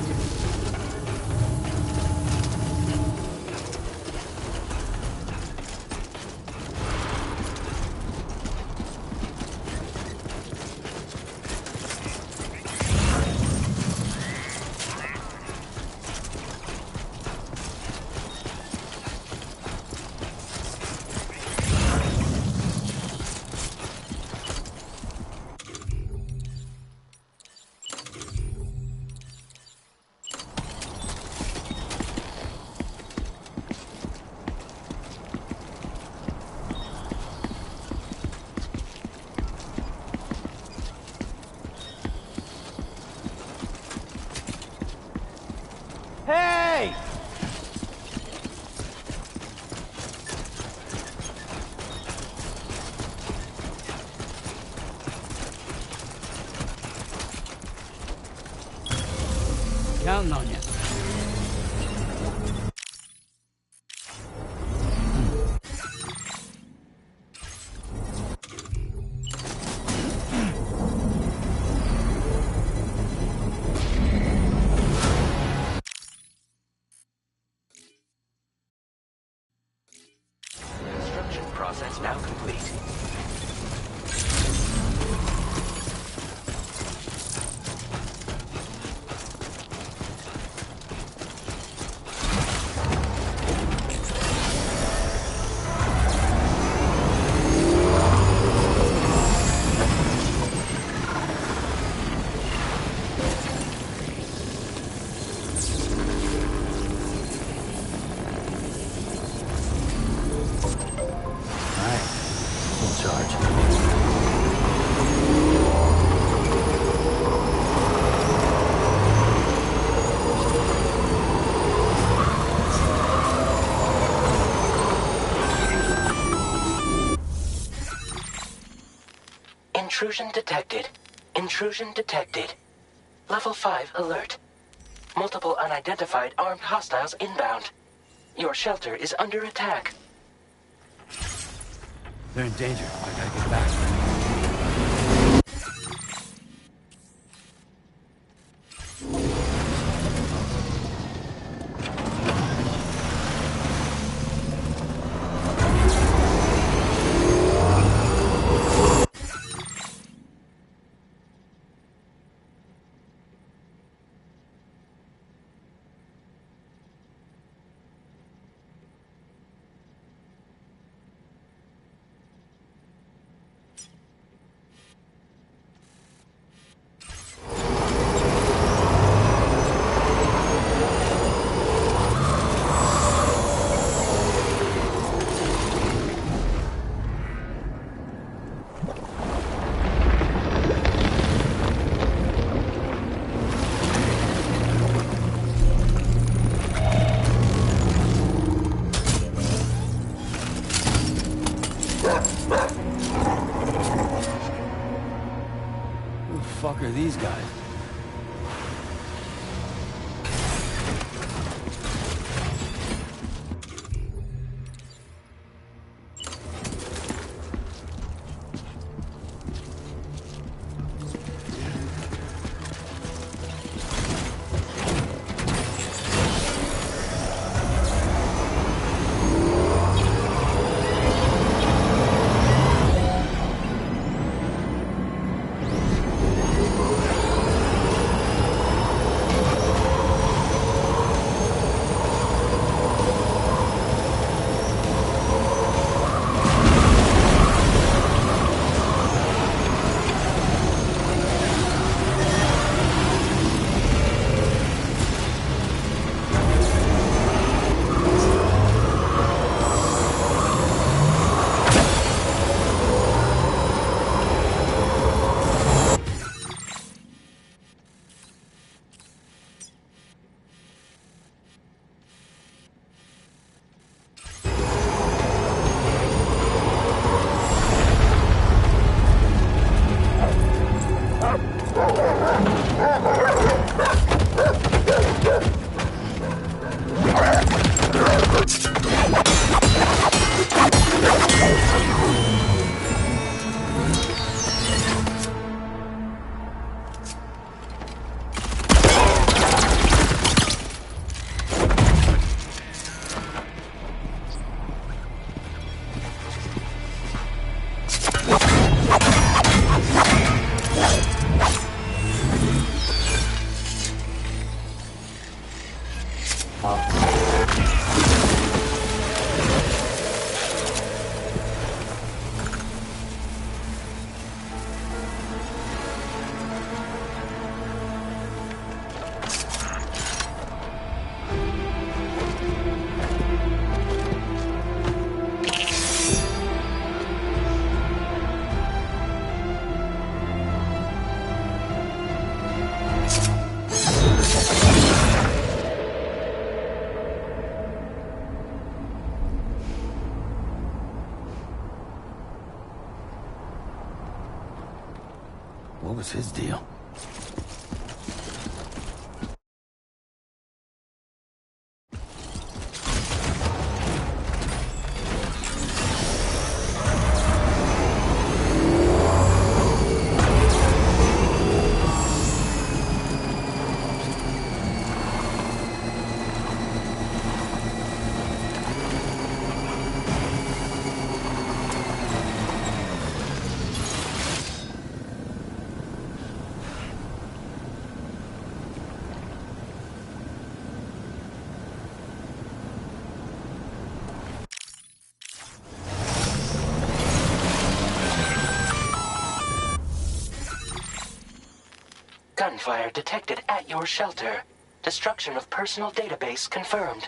Hey! Counting on you. Construction process now complete. Alright. Full charge. Intrusion detected. Intrusion detected. Level 5 alert. Multiple unidentified armed hostiles inbound. Your shelter is under attack. They're in danger. I gotta get back. Who the fuck are these guys? What was his deal? Gunfire detected at your shelter. Destruction of personal database confirmed.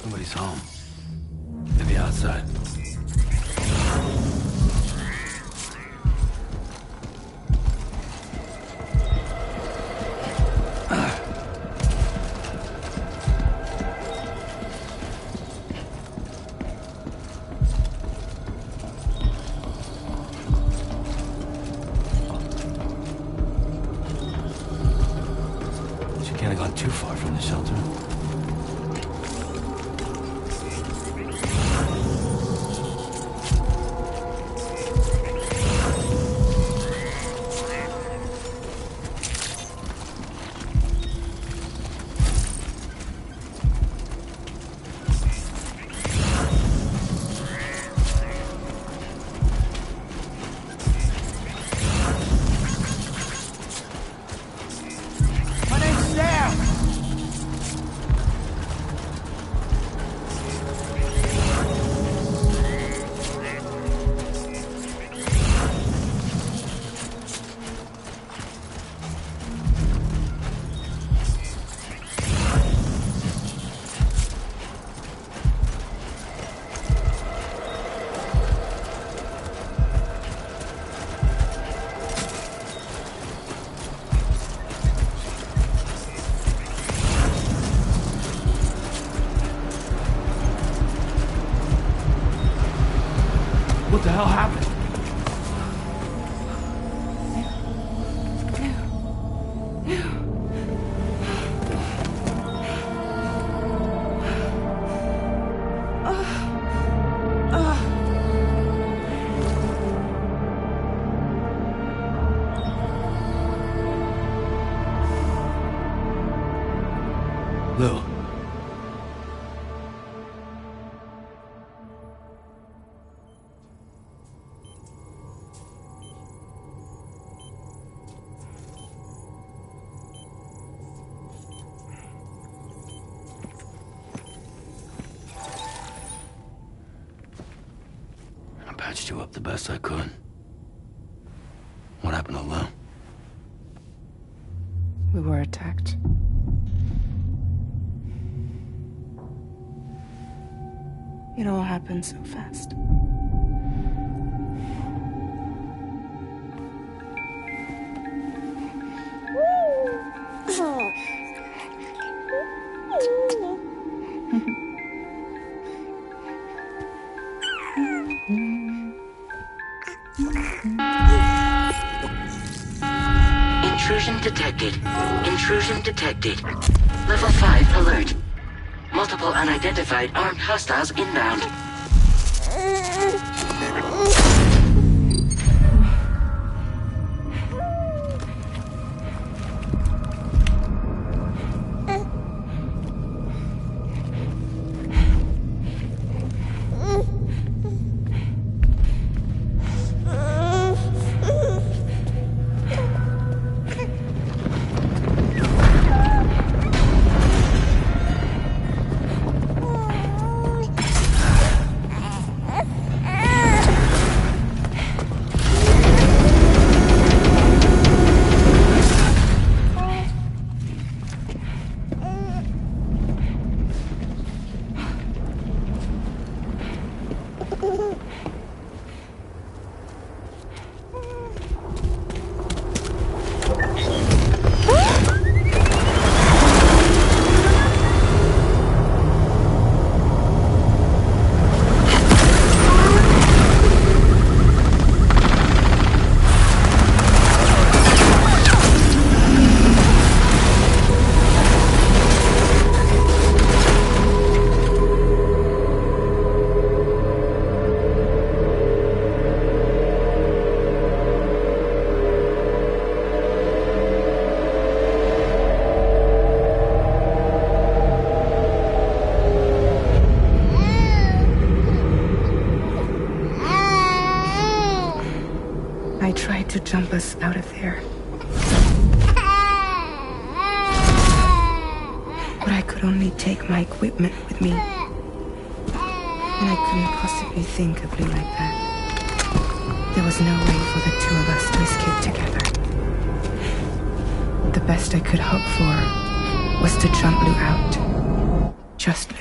Somebody's home. Maybe outside. She can't have gone too far from the shelter. My name's Sam! What the hell happened? Lou. patched you up the best I could. What happened to Lou? We were attacked. It all happened so fast. Intrusion detected. Intrusion detected. Level 5 alert. Multiple unidentified armed hostiles inbound. I tried to jump us out of there. But I could only take my equipment with me. And I couldn't possibly think of Lou like that. There was no way for the two of us to escape together. The best I could hope for was to jump Lou out. Just Lou.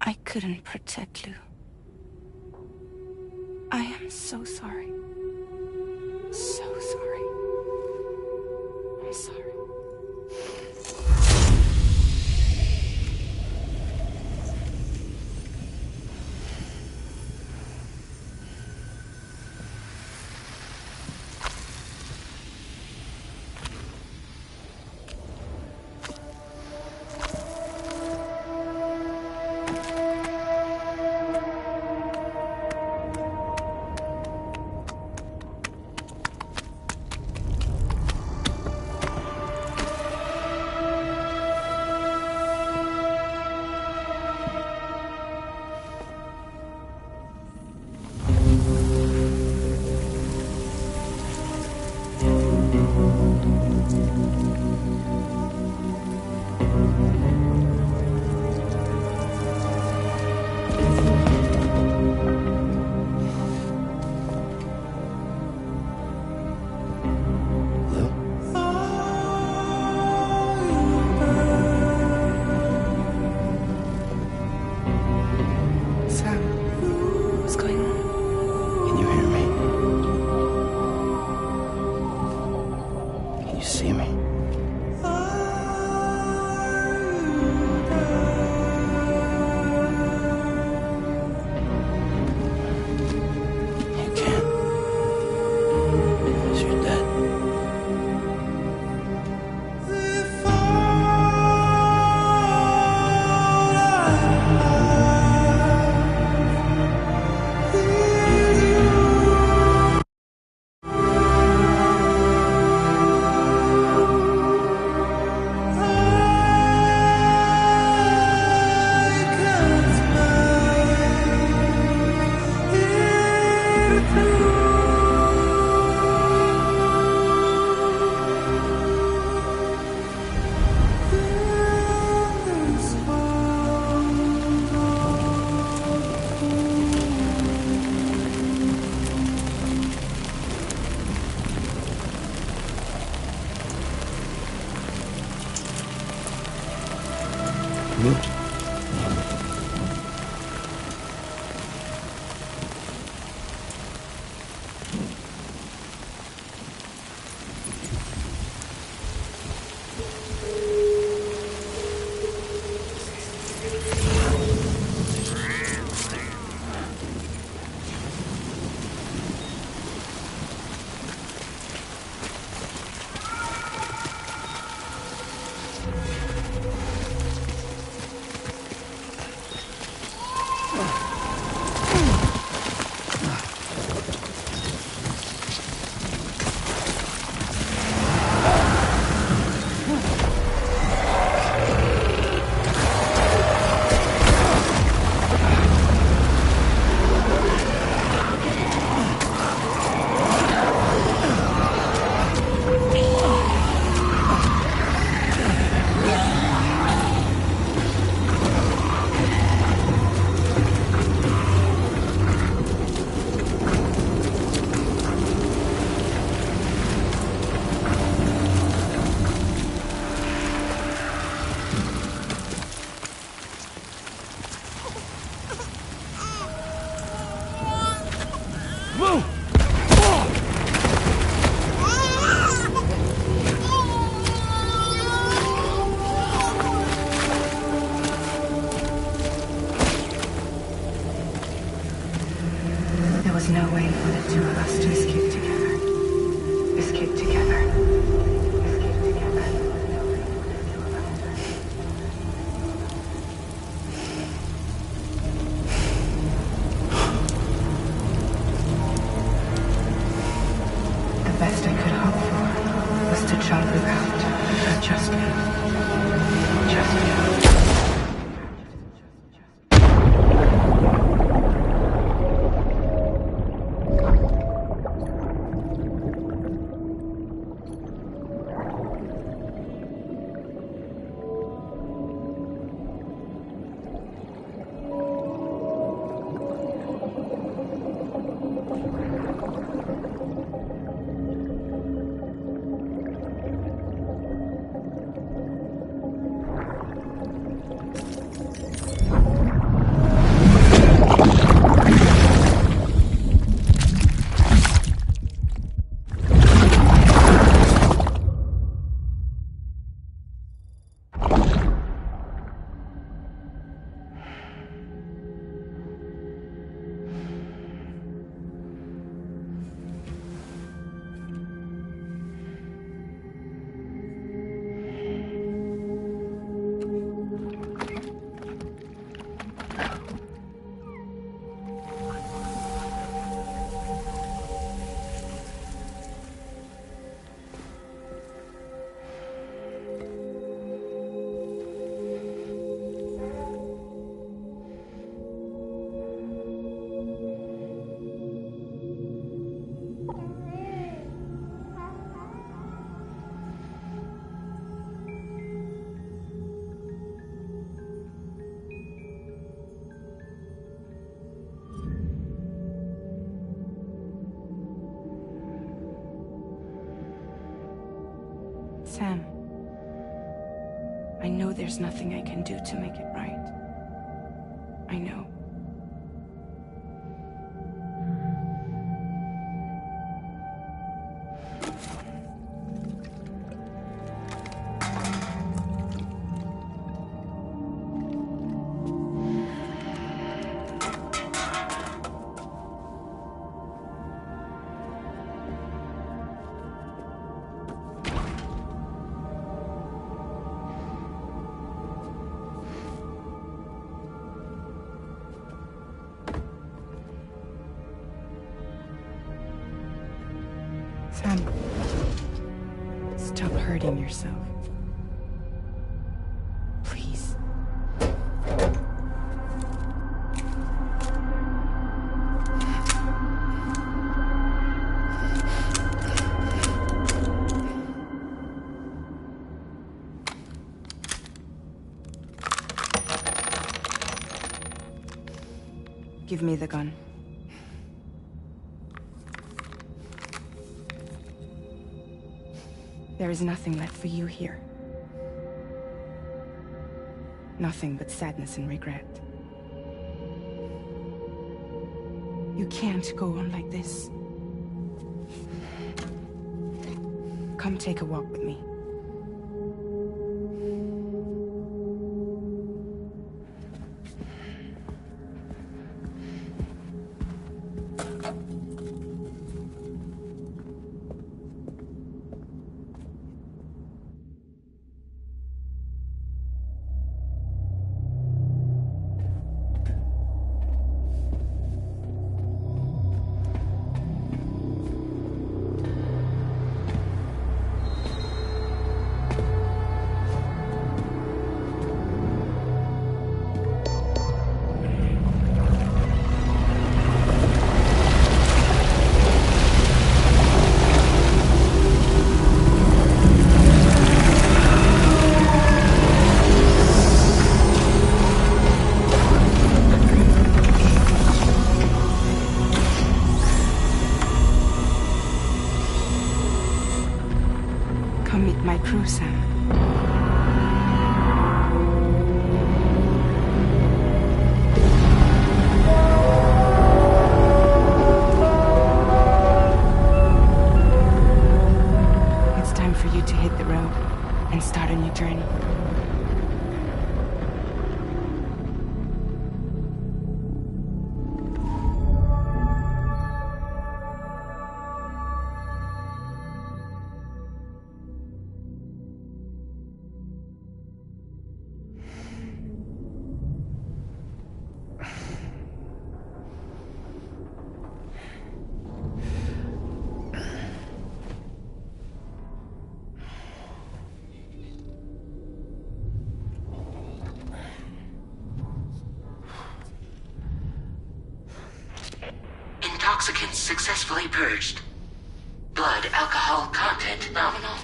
I couldn't protect Lou. I am so sorry. So sorry. I'm sorry. was no way for the two of us to escape together. Escape together. Escape together. The best I could hope for was to jump without, but just now. Just now. Sam, I know there's nothing I can do to make it right. I know. Sam, stop hurting yourself. Please. Give me the gun. There is nothing left for you here. Nothing but sadness and regret. You can't go on like this. Come take a walk with me. Come meet my crew, Sam. It's time for you to hit the road and start a new journey. Toxicants successfully purged. Blood alcohol content nominal.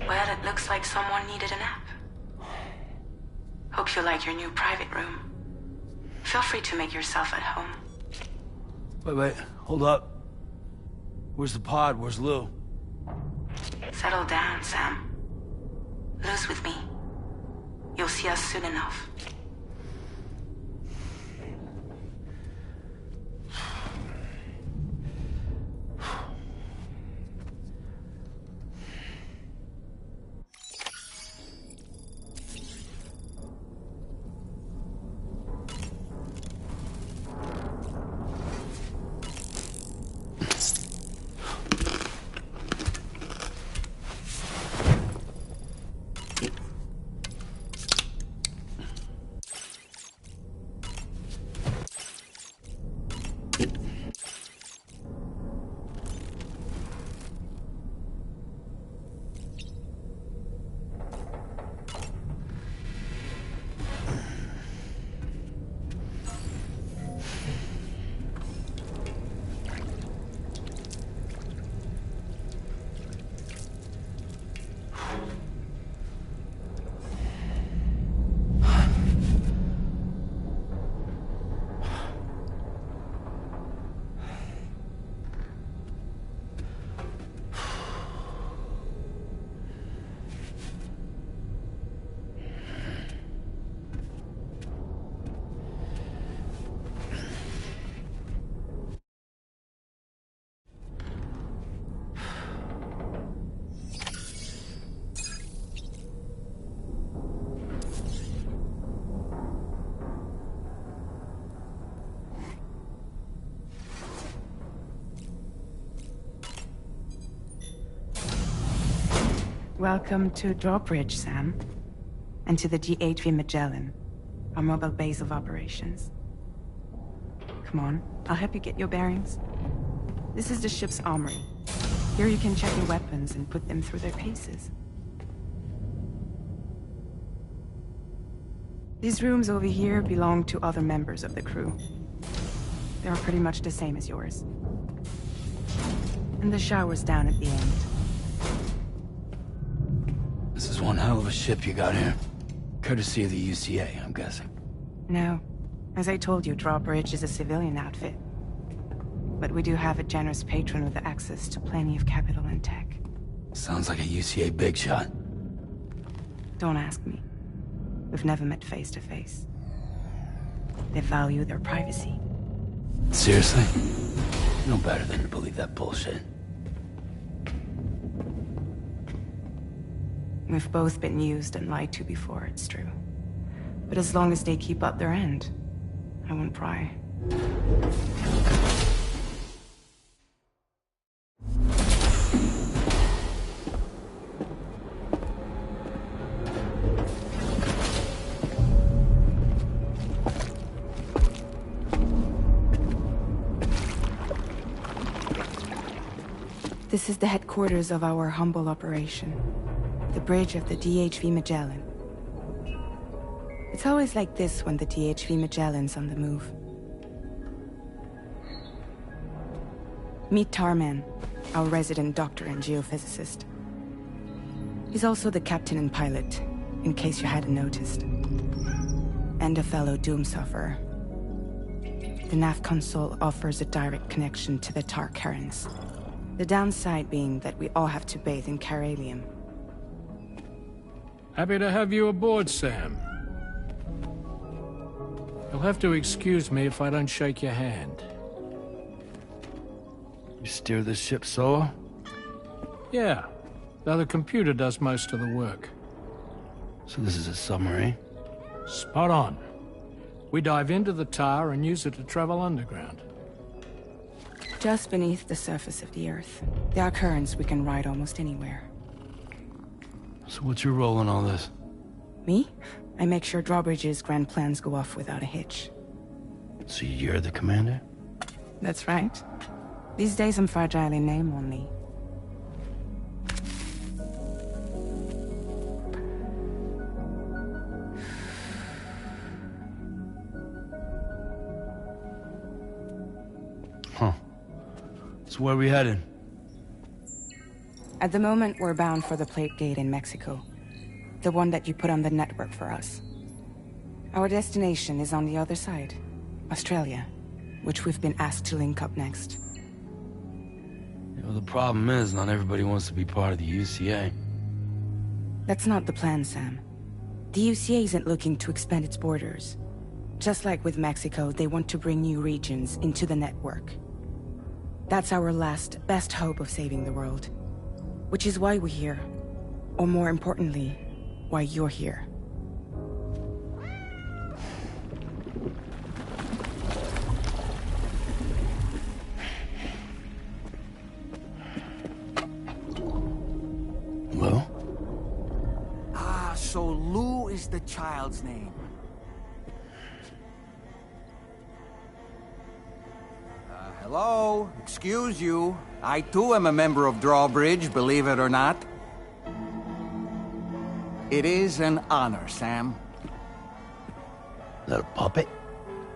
Well, it looks like someone needed a nap. Hope you like your new private room. Feel free to make yourself at home. Wait, hold up. Where's the pod? Where's Lou? Settle down, Sam. Lou's with me. You'll see us soon enough. Welcome to Drawbridge, Sam. And to the DHV Magellan, our mobile base of operations. Come on, I'll help you get your bearings. This is the ship's armory. Here you can check your weapons and put them through their paces. These rooms over here belong to other members of the crew. They are pretty much the same as yours. And the shower's down at the end. This is one hell of a ship you got here. Courtesy of the UCA, I'm guessing. No. As I told you, Drawbridge is a civilian outfit. But we do have a generous patron with access to plenty of capital and tech. Sounds like a UCA big shot. Don't ask me. We've never met face to face. They value their privacy. Seriously? No better than to believe that bullshit. We've both been used and lied to before, it's true. But as long as they keep up their end, I won't pry. This is the headquarters of our humble operation. The bridge of the DHV Magellan. It's always like this when the DHV Magellan's on the move. Meet Tarman, our resident doctor and geophysicist. He's also the captain and pilot, in case you hadn't noticed. And a fellow doom sufferer. The nav console offers a direct connection to the tar currents. The downside being that we all have to bathe in caralium. Happy to have you aboard, Sam. You'll have to excuse me if I don't shake your hand. You steer this ship solo? Yeah, though the computer does most of the work. So this is a submarine? Spot on. We dive into the tar and use it to travel underground. Just beneath the surface of the Earth, there are currents we can ride almost anywhere. So what's your role in all this? Me? I make sure Drawbridge's grand plans go off without a hitch. So you're the commander? That's right. These days I'm fragile in name only. So where are we headed? At the moment, we're bound for the plate gate in Mexico. The one that you put on the network for us. Our destination is on the other side, Australia, which we've been asked to link up next. Well, the problem is, not everybody wants to be part of the UCA. That's not the plan, Sam. The UCA isn't looking to expand its borders. Just like with Mexico, they want to bring new regions into the network. That's our last, best hope of saving the world. Which is why we're here. Or more importantly, why you're here. Lou? So Lou is the child's name. Hello? Excuse you. I too am a member of Drawbridge, believe it or not. It is an honor, Sam. Is that a puppet?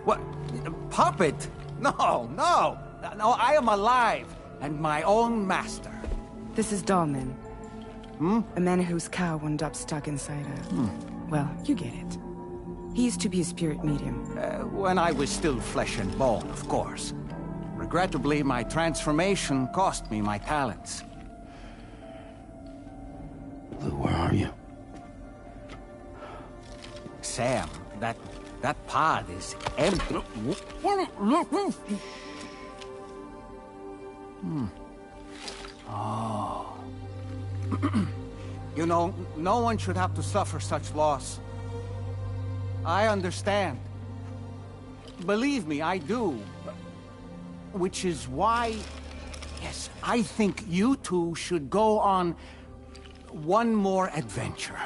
What? A puppet? No, no! No, I am alive, and my own master. This is Dahlman. A man whose cow wound up stuck inside a... Well, you get it. He used to be a spirit medium. When I was still flesh and bone, of course. Regrettably, my transformation cost me my talents. Lou, where are you? Sam, that pod is empty. Oh. You know, no one should have to suffer such loss. I understand. Believe me, I do. Which is why, yes, I think you two should go on one more adventure.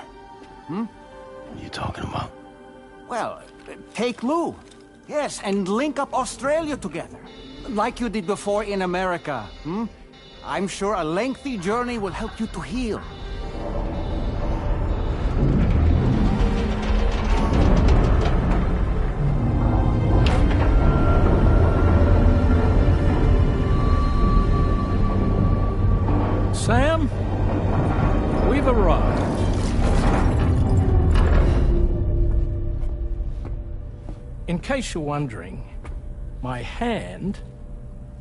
What are you talking about? Well, take Lou. Yes, and link up Australia together. Like you did before in America. I'm sure a lengthy journey will help you to heal. Sam, we've arrived. In case you're wondering, my hand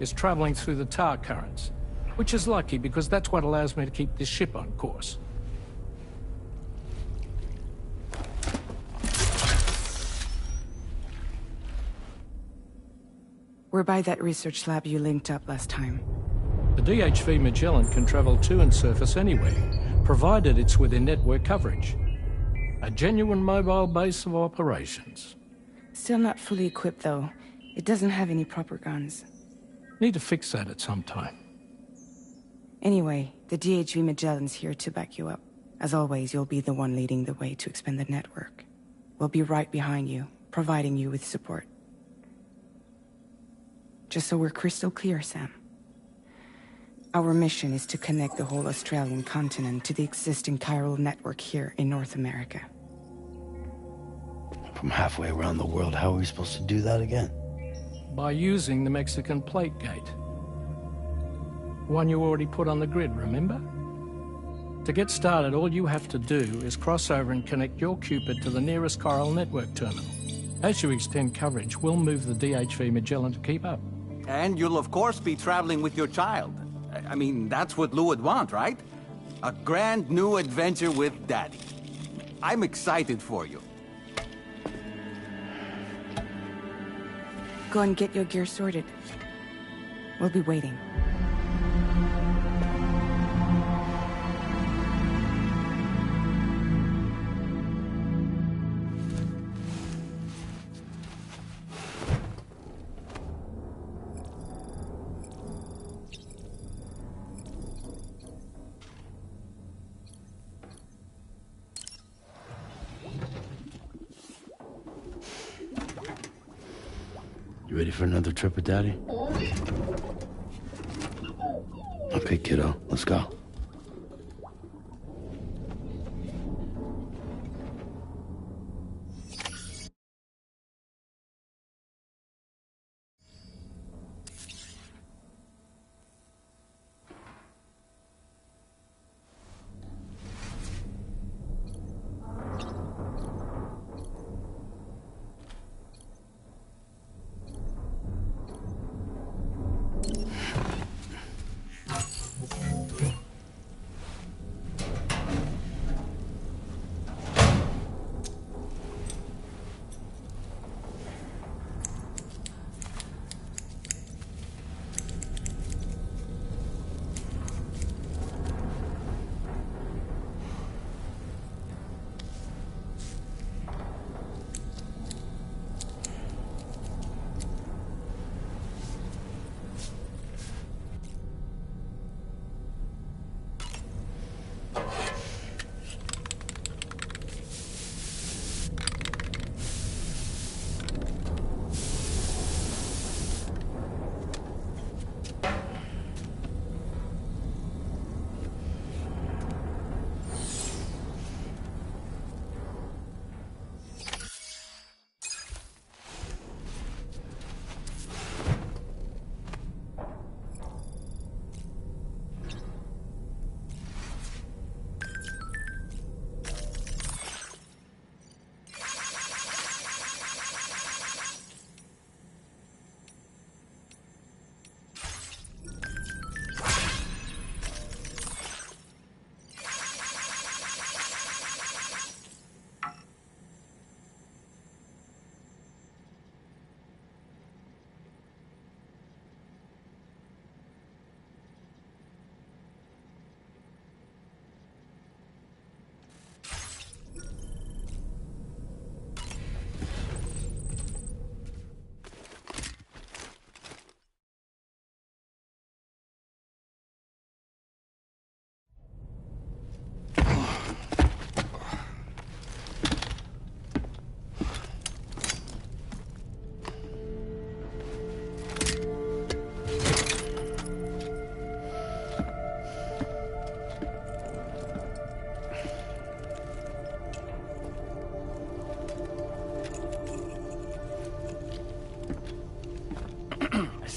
is traveling through the tar currents, which is lucky because that's what allows me to keep this ship on course. We're by that research lab you linked up last time. The DHV Magellan can travel to and surface anywhere, provided it's within network coverage. A genuine mobile base of operations. Still not fully equipped, though. It doesn't have any proper guns. Need to fix that at some time. Anyway, the DHV Magellan's here to back you up. As always, you'll be the one leading the way to expand the network. We'll be right behind you, providing you with support. Just so we're crystal clear, Sam. Our mission is to connect the whole Australian continent to the existing chiral network here in North America. From halfway around the world, how are we supposed to do that again? By using the Mexican plate gate. One you already put on the grid, remember? To get started, all you have to do is cross over and connect your Cupid to the nearest chiral network terminal. As you extend coverage, we'll move the DHV Magellan to keep up. And you'll of course be traveling with your child. I mean, that's what Lou would want, right? A grand new adventure with Daddy. I'm excited for you. Go and get your gear sorted. We'll be waiting. You ready for another trip with Daddy? Okay, kiddo, let's go.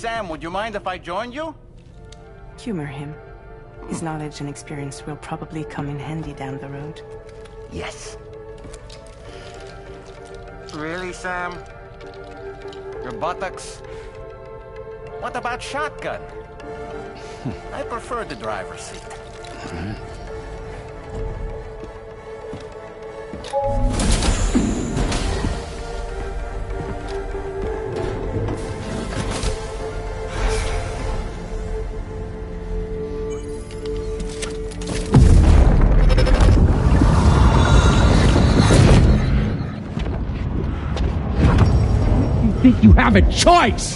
Sam, would you mind if I joined you? Humor him. His knowledge and experience will probably come in handy down the road. Yes. Really, Sam? Your buttocks? What about shotgun? I prefer the driver's seat. You think you have a choice?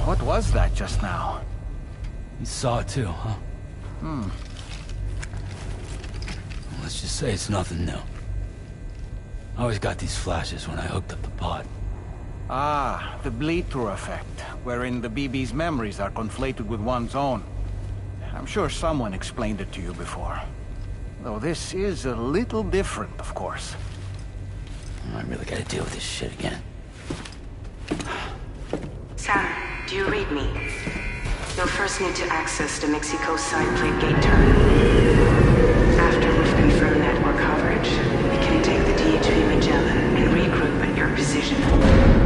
What was that just now? You saw it too, huh? Let's just say it's nothing new. I always got these flashes when I hooked up the pod. Ah, the bleed-through effect, wherein the BB's memories are conflated with one's own. I'm sure someone explained it to you before. Though this is a little different, of course. I really gotta deal with this shit again. Sam, do you read me? You'll first need to access the Mexico side plate gate terminal. After we've confirmed network coverage, we can take the DHV Magellan and regroup at your position.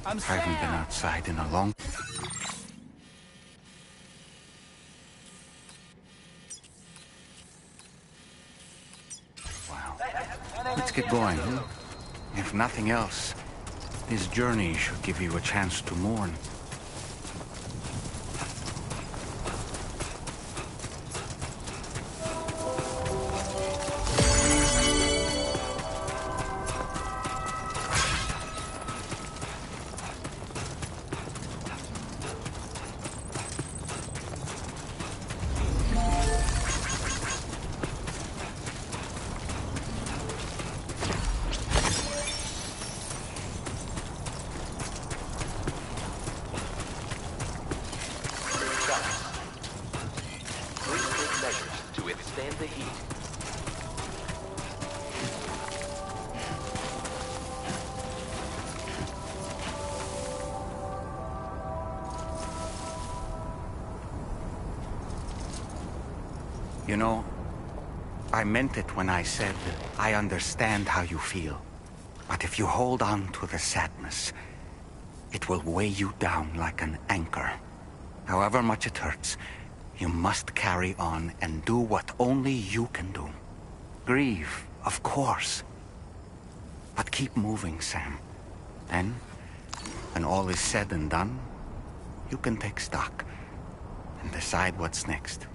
I haven't been outside in a long... Wow. Let's get going. If nothing else, this journey should give you a chance to mourn. You know, I meant it when I said I understand how you feel. But if you hold on to the sadness, it will weigh you down like an anchor. However much it hurts, you must carry on and do what only you can do. Grieve, of course. But keep moving, Sam. Then, when all is said and done, you can take stock and decide what's next.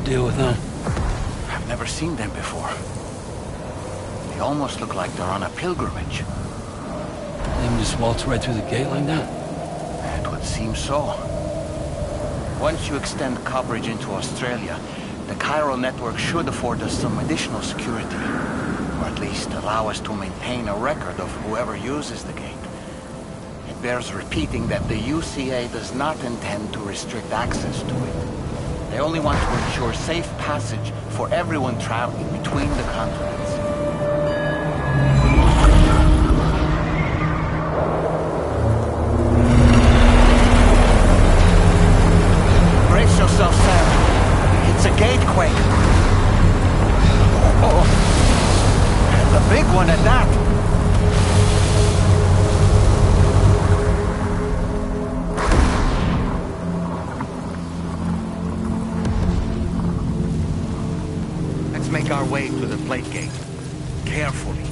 Deal with them. I've never seen them before. They almost look like they're on a pilgrimage. They can just waltz right through the gate like that? It would seem so. Once you extend coverage into Australia, the chiral network should afford us some additional security. Or at least allow us to maintain a record of whoever uses the gate. It bears repeating that the UCA does not intend to restrict access to it. They only want to ensure safe passage for everyone traveling between the continents. Brace yourself, Sam. It's a gatequake. Oh, and a big one at that. Make our way to the plate gate. Carefully.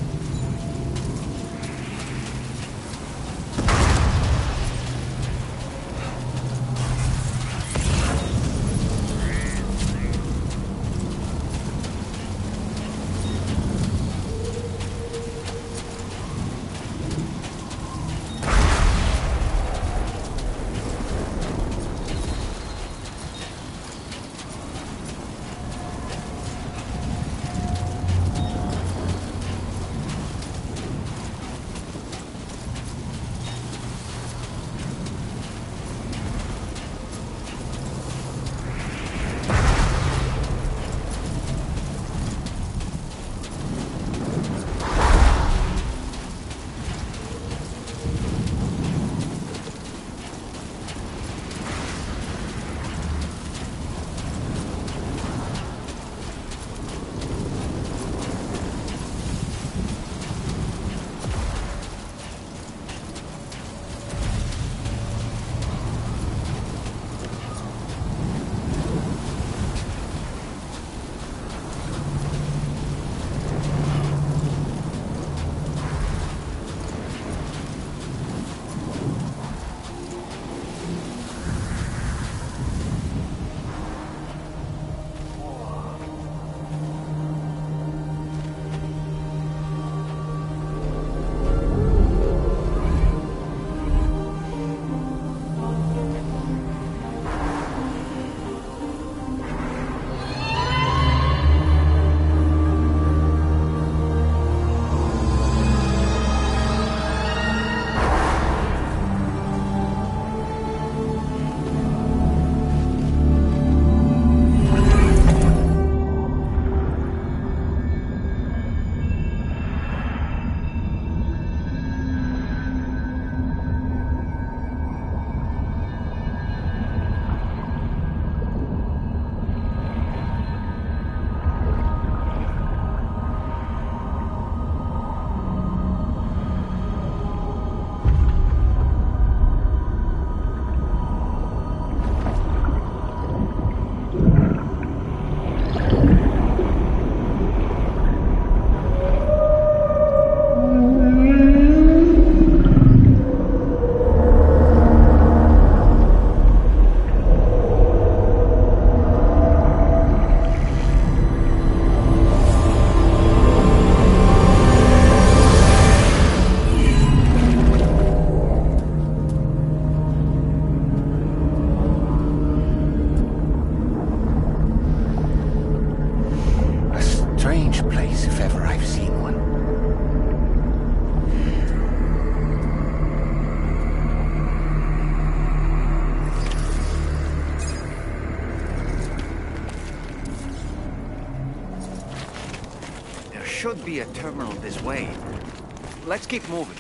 place if ever I've seen one. There should be a terminal this way. Let's keep moving.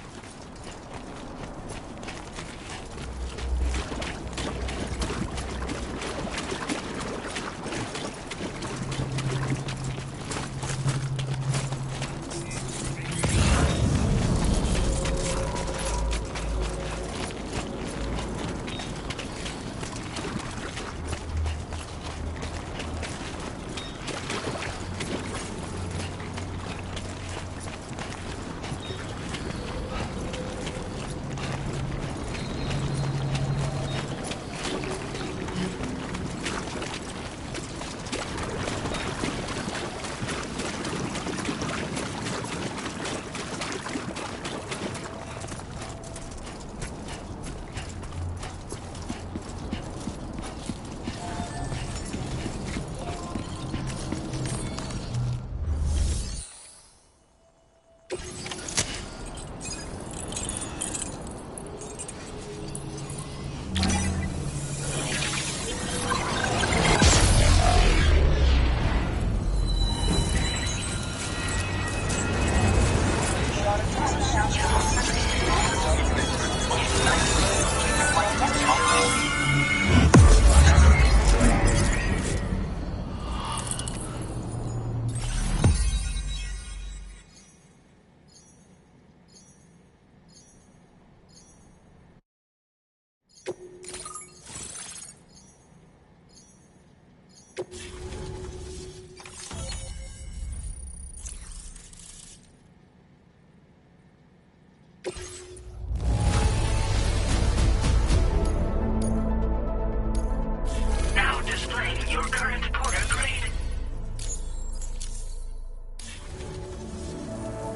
Now displaying your current porter grade.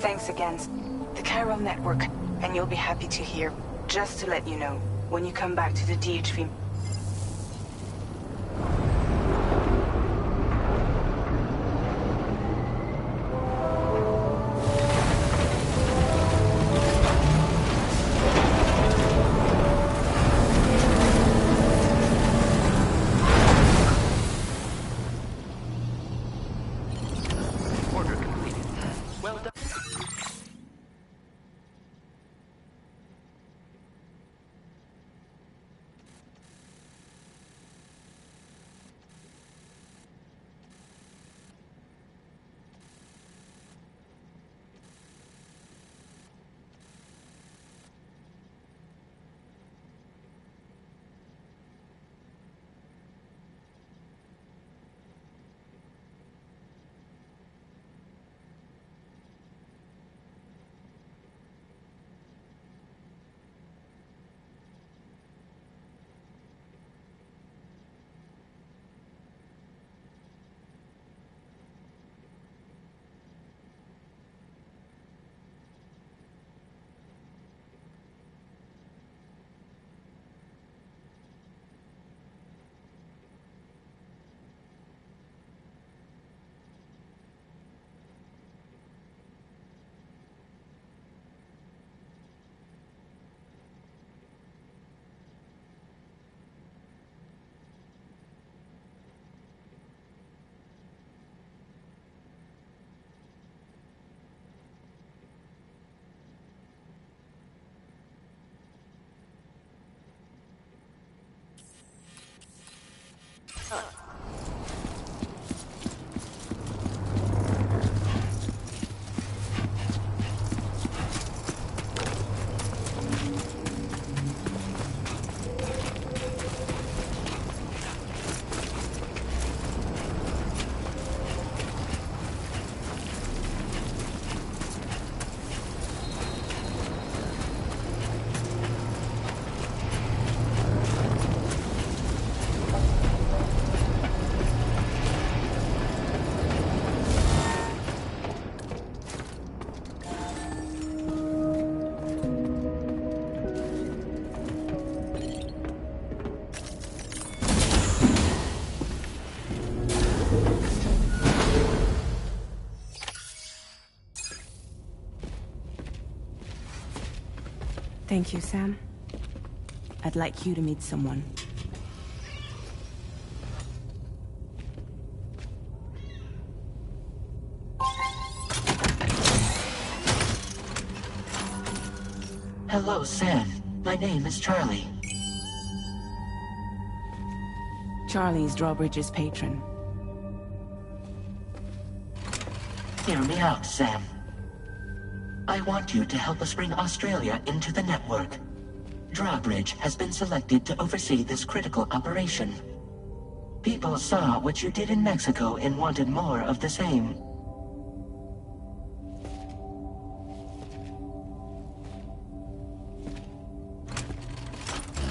Thanks again. The Chiral Network, and you'll be happy to hear. Just to let you know, when you come back to the DHV... Order completed. Well done. Thank you, Sam. I'd like you to meet someone. Hello, Sam. My name is Charlie. Charlie's Drawbridge's patron. Hear me out, Sam. I want you to help us bring Australia into the network. Drawbridge has been selected to oversee this critical operation. People saw what you did in Mexico and wanted more of the same.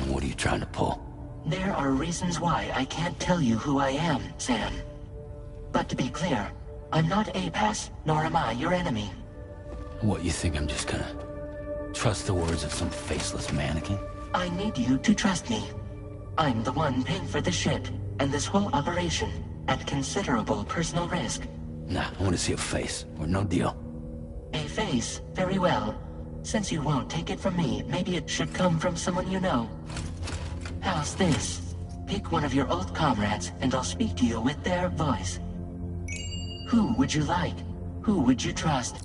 What are you trying to pull? There are reasons why I can't tell you who I am, Sam. But to be clear, I'm not APAS, nor am I your enemy. What, you think I'm just gonna trust the words of some faceless mannequin? I need you to trust me. I'm the one paying for the ship, and this whole operation, at considerable personal risk. Nah, I want to see a face, or no deal. A face? Very well. Since you won't take it from me, maybe it should come from someone you know. How's this? Pick one of your old comrades, and I'll speak to you with their voice. Who would you like? Who would you trust?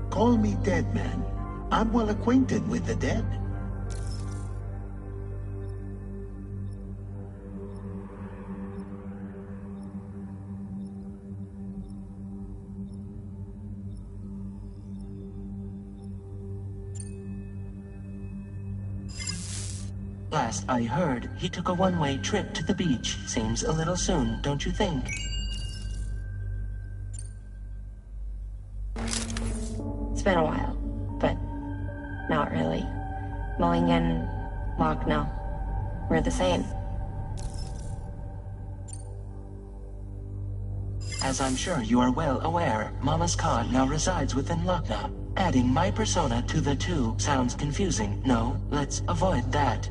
Call me dead man. I'm well acquainted with the dead. Last I heard, he took a one-way trip to the beach. Seems a little soon, don't you think? It's been a while, but not really. Mulligan, Lochno, we're the same. As I'm sure you are well aware, Mama's Khan now resides within Lochna. Adding my persona to the two sounds confusing. No, let's avoid that.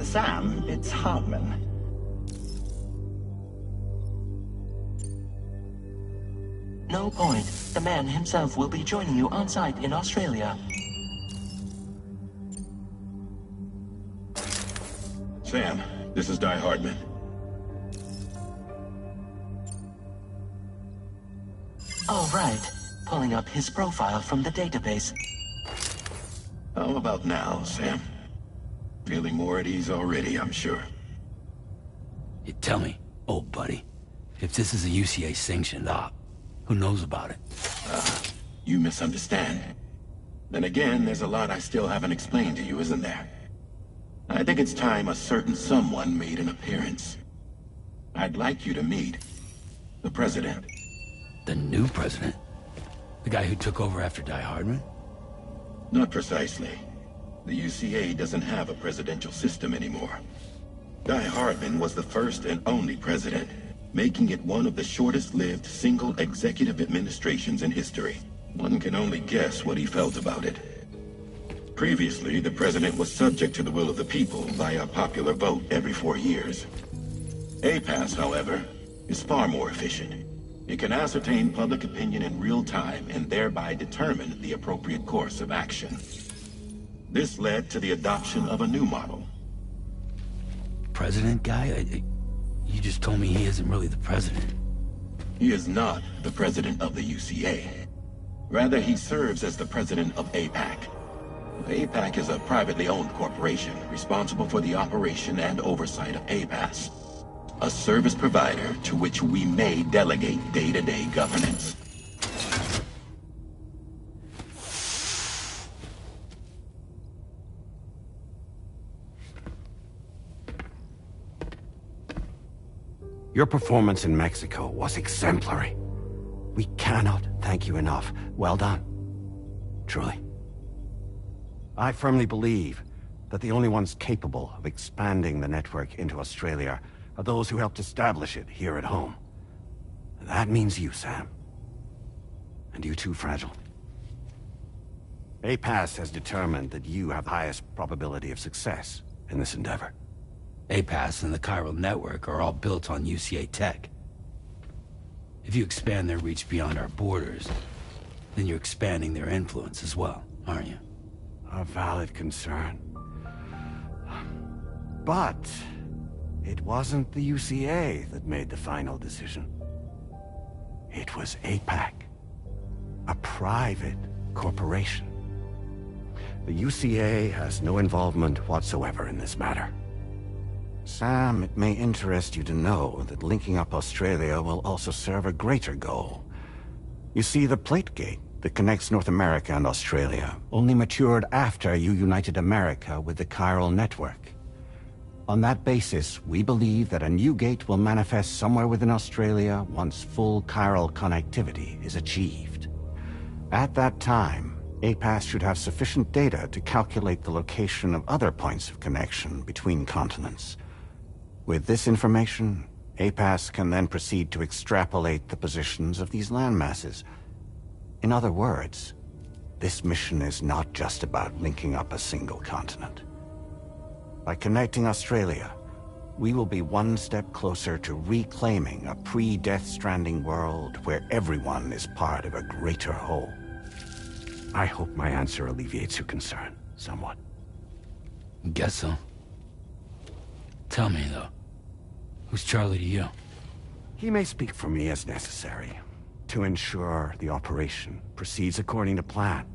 Sam, it's Hartman. No point. The man himself will be joining you on site in Australia. Sam, this is Di Hardman. All right. Pulling up his profile from the database. How about now, Sam? Feeling more at ease already, I'm sure. You tell me, old buddy, if this is a UCA sanctioned op, who knows about it? You misunderstand. Then again, there's a lot I still haven't explained to you, isn't there? I think it's time a certain someone made an appearance. I'd like you to meet the President. The new president? The guy who took over after Di Hardman? Not precisely. The UCA doesn't have a presidential system anymore. Di Hardman was the first and only president, making it one of the shortest-lived single executive administrations in history. One can only guess what he felt about it. Previously, the president was subject to the will of the people via popular vote every 4 years. APAS, however, is far more efficient. It can ascertain public opinion in real time and thereby determine the appropriate course of action. This led to the adoption of a new model. President guy? You just told me he isn't really the president. He is not the president of the UCA. Rather, he serves as the president of APAC. APAC is a privately owned corporation responsible for the operation and oversight of APAS, a service provider to which we may delegate day-to-day governance. Your performance in Mexico was exemplary. We cannot thank you enough. Well done. Truly. I firmly believe that the only ones capable of expanding the network into Australia are those who helped establish it here at home. That means you, Sam. And you too, Fragile. APAS has determined that you have the highest probability of success in this endeavor. APAS and the chiral network are all built on UCA tech. If you expand their reach beyond our borders, then you're expanding their influence as well, aren't you? A valid concern. But it wasn't the UCA that made the final decision. It was APAC, a private corporation. The UCA has no involvement whatsoever in this matter. Sam, it may interest you to know that linking up Australia will also serve a greater goal. You see, the plate gate that connects North America and Australia only matured after you united America with the chiral network. On that basis, we believe that a new gate will manifest somewhere within Australia once full chiral connectivity is achieved. At that time, APAS should have sufficient data to calculate the location of other points of connection between continents. With this information, APAS can then proceed to extrapolate the positions of these landmasses. In other words, this mission is not just about linking up a single continent. By connecting Australia, we will be one step closer to reclaiming a pre-Death Stranding world where everyone is part of a greater whole. I hope my answer alleviates your concern somewhat. Guess so. Tell me, though. Who's Charlie to you? He may speak for me as necessary to ensure the operation proceeds according to plan.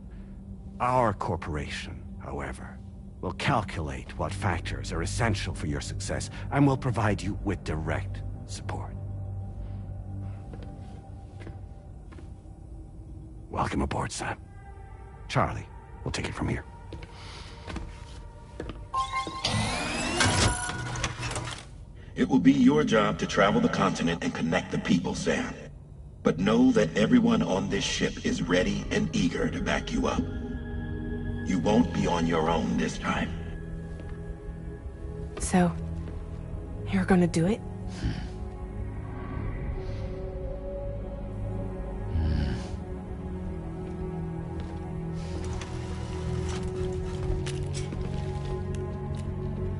Our corporation, however, will calculate what factors are essential for your success and will provide you with direct support. Welcome aboard, Sam. Charlie, we'll take it from here. It will be your job to travel the continent and connect the people, Sam. But know that everyone on this ship is ready and eager to back you up. You won't be on your own this time. So, you're gonna do it?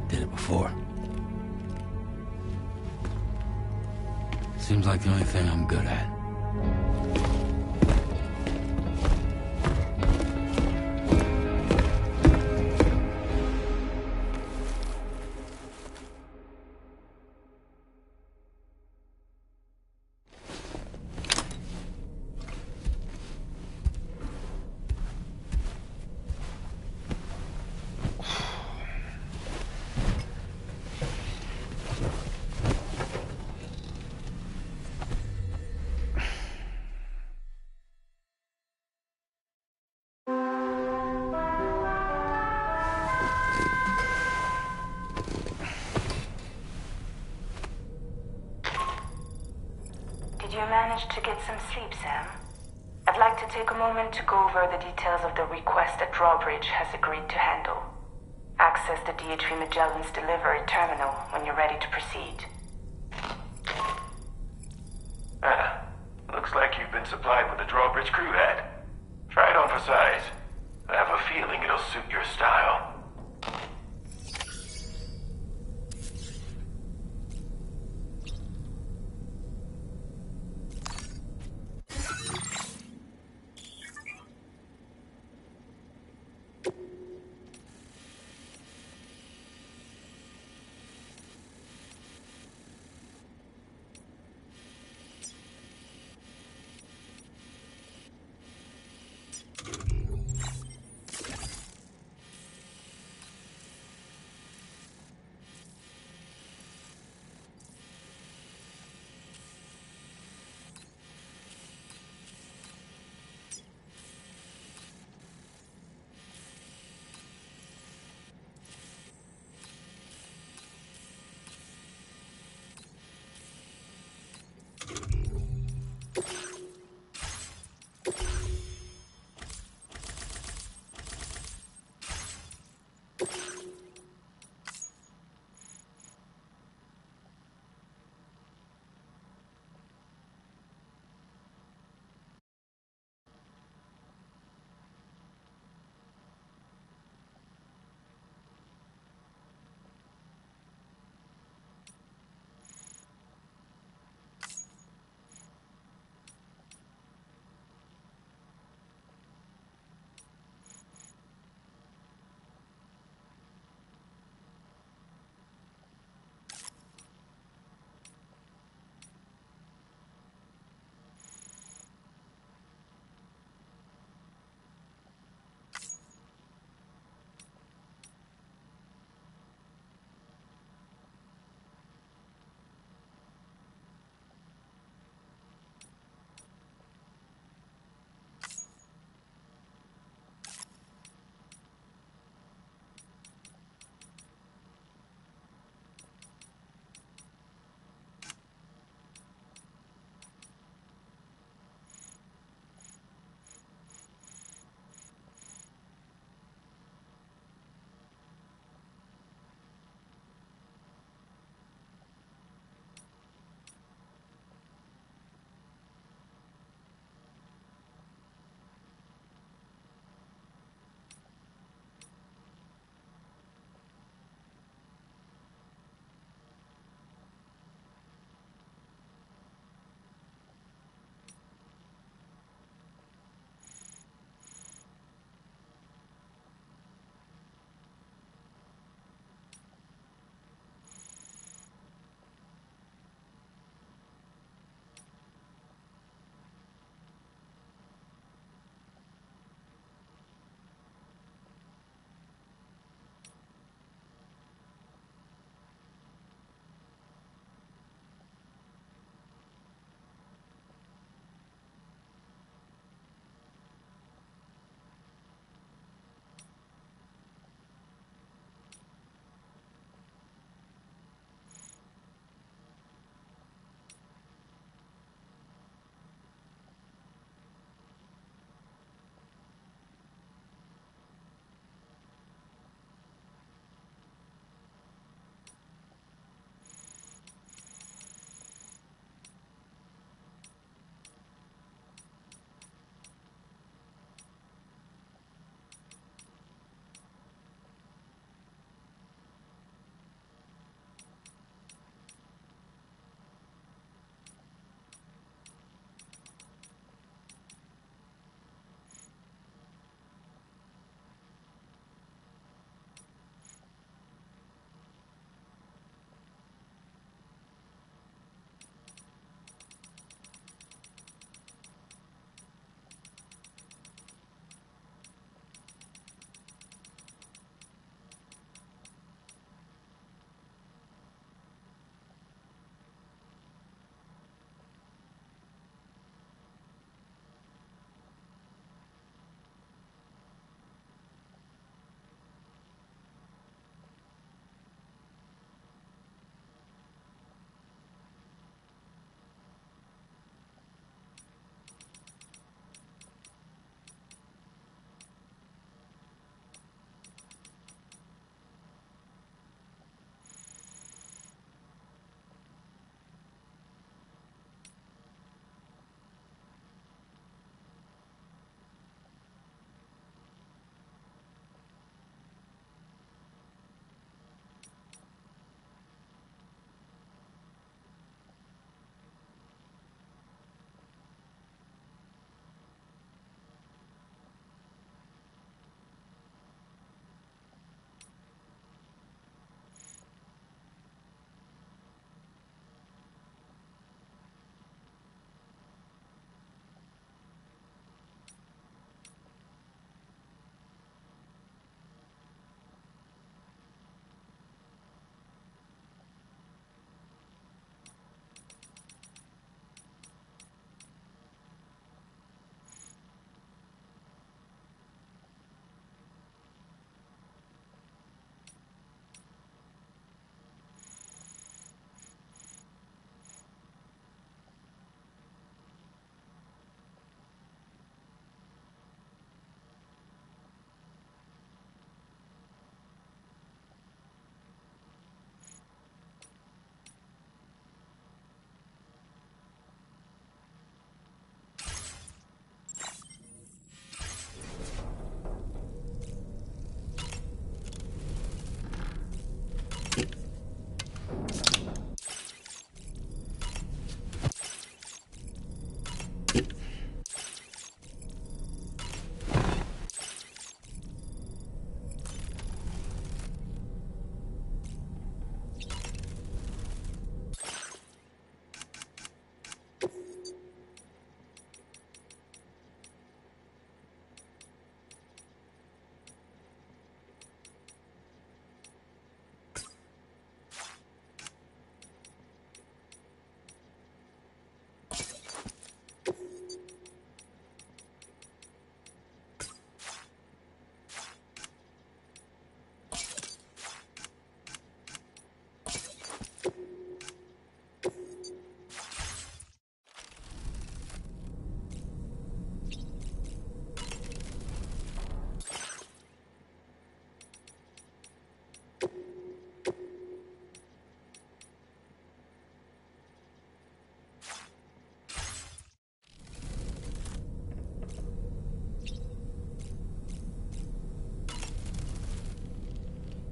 Did it before. Seems like the only thing I'm good at. Did you manage to get some sleep, Sam? I'd like to take a moment to go over the details of the request that Drawbridge has agreed to handle. Access the DHV Magellan's delivery terminal when you're ready to proceed. Looks like you've been supplied with a Drawbridge crew hat. Try it on for size. I have a feeling it'll suit your style.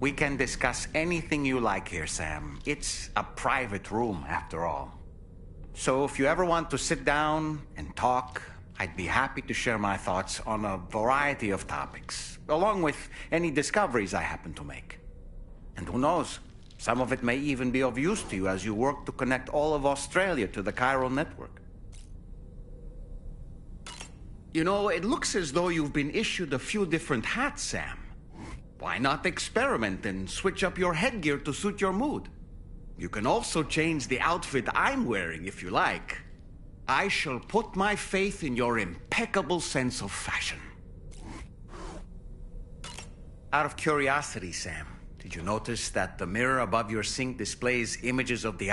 We can discuss anything you like here, Sam. It's a private room, after all. So if you ever want to sit down and talk, I'd be happy to share my thoughts on a variety of topics, along with any discoveries I happen to make. And who knows, some of it may even be of use to you as you work to connect all of Australia to the chiral network. You know, it looks as though you've been issued a few different hats, Sam. Why not experiment and switch up your headgear to suit your mood? You can also change the outfit I'm wearing if you like. I shall put my faith in your impeccable sense of fashion. Out of curiosity, Sam, did you notice that the mirror above your sink displays images of the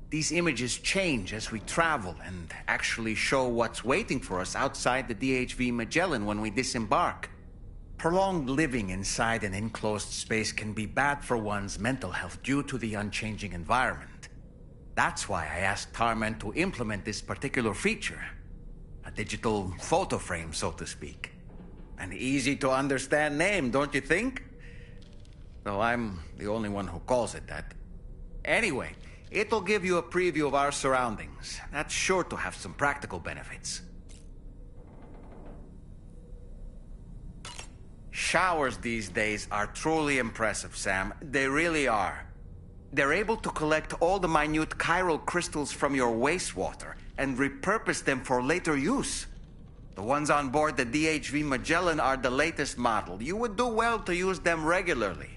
These images change as we travel and actually show what's waiting for us outside the DHV Magellan when we disembark. Prolonged living inside an enclosed space can be bad for one's mental health due to the unchanging environment. That's why I asked Tarman to implement this particular feature. A digital photo frame, so to speak. An easy-to-understand name, don't you think? Though I'm the only one who calls it that. Anyway, it'll give you a preview of our surroundings. That's sure to have some practical benefits. Showers these days are truly impressive, Sam. They really are. They're able to collect all the minute chiral crystals from your wastewater and repurpose them for later use. The ones on board the DHV Magellan are the latest model. You would do well to use them regularly.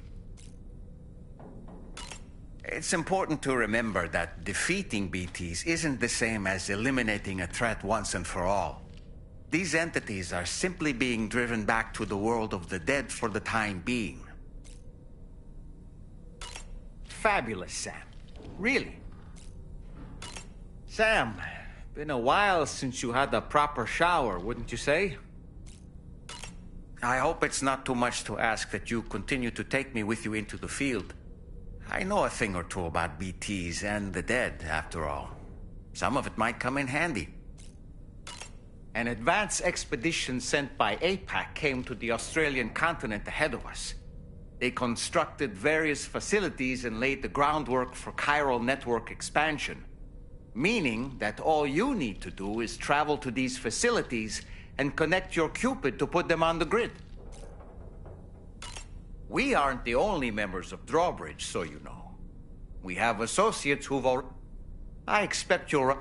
It's important to remember that defeating BTs isn't the same as eliminating a threat once and for all. These entities are simply being driven back to the world of the dead for the time being. Fabulous, Sam. Really. Sam, been a while since you had a proper shower, wouldn't you say? I hope it's not too much to ask that you continue to take me with you into the field. I know a thing or two about BTs and the dead, after all. Some of it might come in handy. An advance expedition sent by APAC came to the Australian continent ahead of us. They constructed various facilities and laid the groundwork for chiral network expansion. Meaning that all you need to do is travel to these facilities and connect your Cupid to put them on the grid. We aren't the only members of Drawbridge, so you know. We have associates who've already... I expect you're...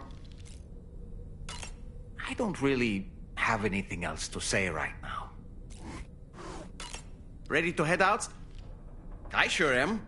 I don't really have anything else to say right now. Ready to head out? I sure am.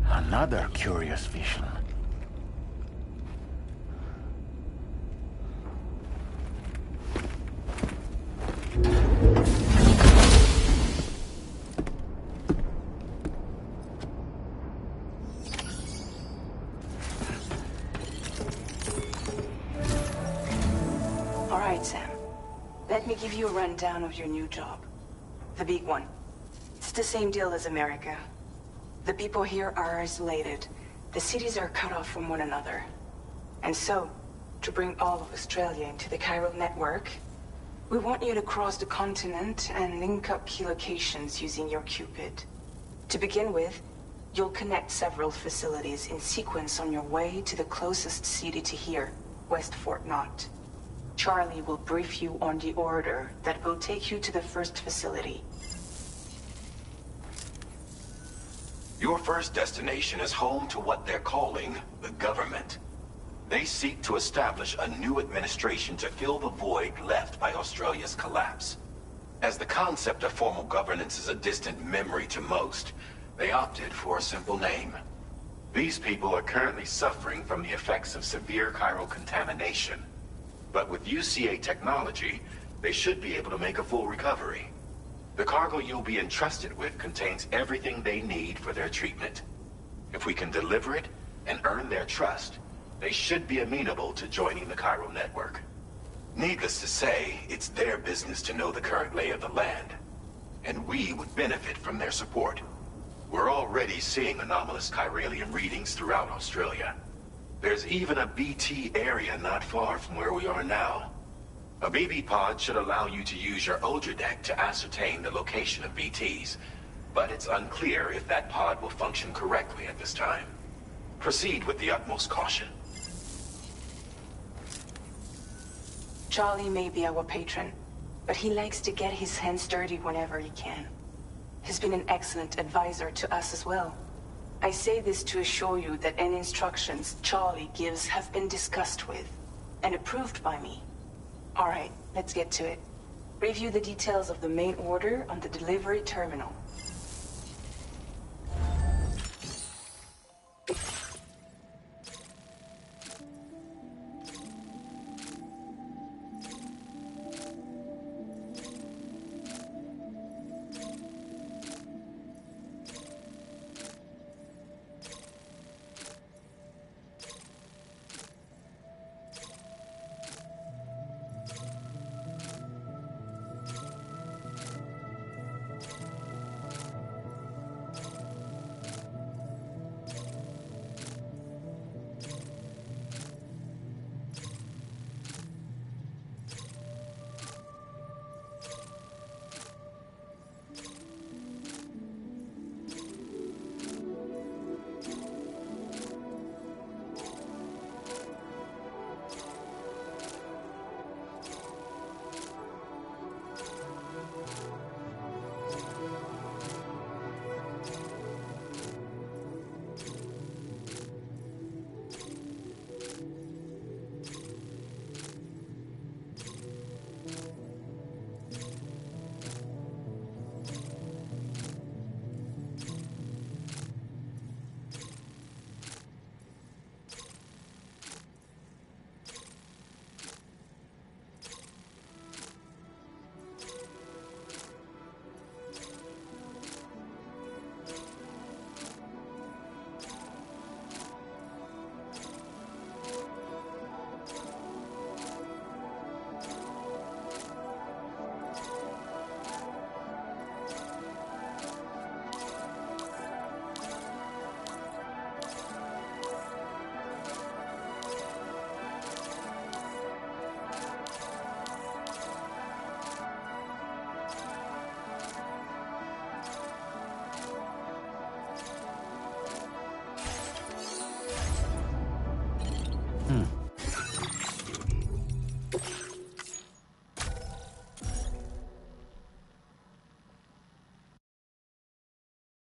Another curious vision. All right, Sam. Let me give you a rundown of your new job. The big one. It's the same deal as America. The people here are isolated. The cities are cut off from one another. And so, to bring all of Australia into the chiral network, we want you to cross the continent and link up key locations using your Cupid. To begin with, you'll connect several facilities in sequence on your way to the closest city to here, West Fort Knott. Charlie will brief you on the order that will take you to the first facility. Your first destination is home to what they're calling the government. They seek to establish a new administration to fill the void left by Australia's collapse. As the concept of formal governance is a distant memory to most, they opted for a simple name. These people are currently suffering from the effects of severe chiral contamination. But with UCA technology, they should be able to make a full recovery. The cargo you'll be entrusted with contains everything they need for their treatment. If we can deliver it and earn their trust, they should be amenable to joining the chiral network. Needless to say, it's their business to know the current lay of the land, and we would benefit from their support. We're already seeing anomalous chiralium readings throughout Australia. There's even a BT area not far from where we are now. A BB pod should allow you to use your Ultra deck to ascertain the location of BTs, but it's unclear if that pod will function correctly at this time. Proceed with the utmost caution. Charlie may be our patron, but he likes to get his hands dirty whenever he can. He's been an excellent advisor to us as well. I say this to assure you that any instructions Charlie gives have been discussed with and approved by me. All right, let's get to it. Review the details of the main order on the delivery terminal.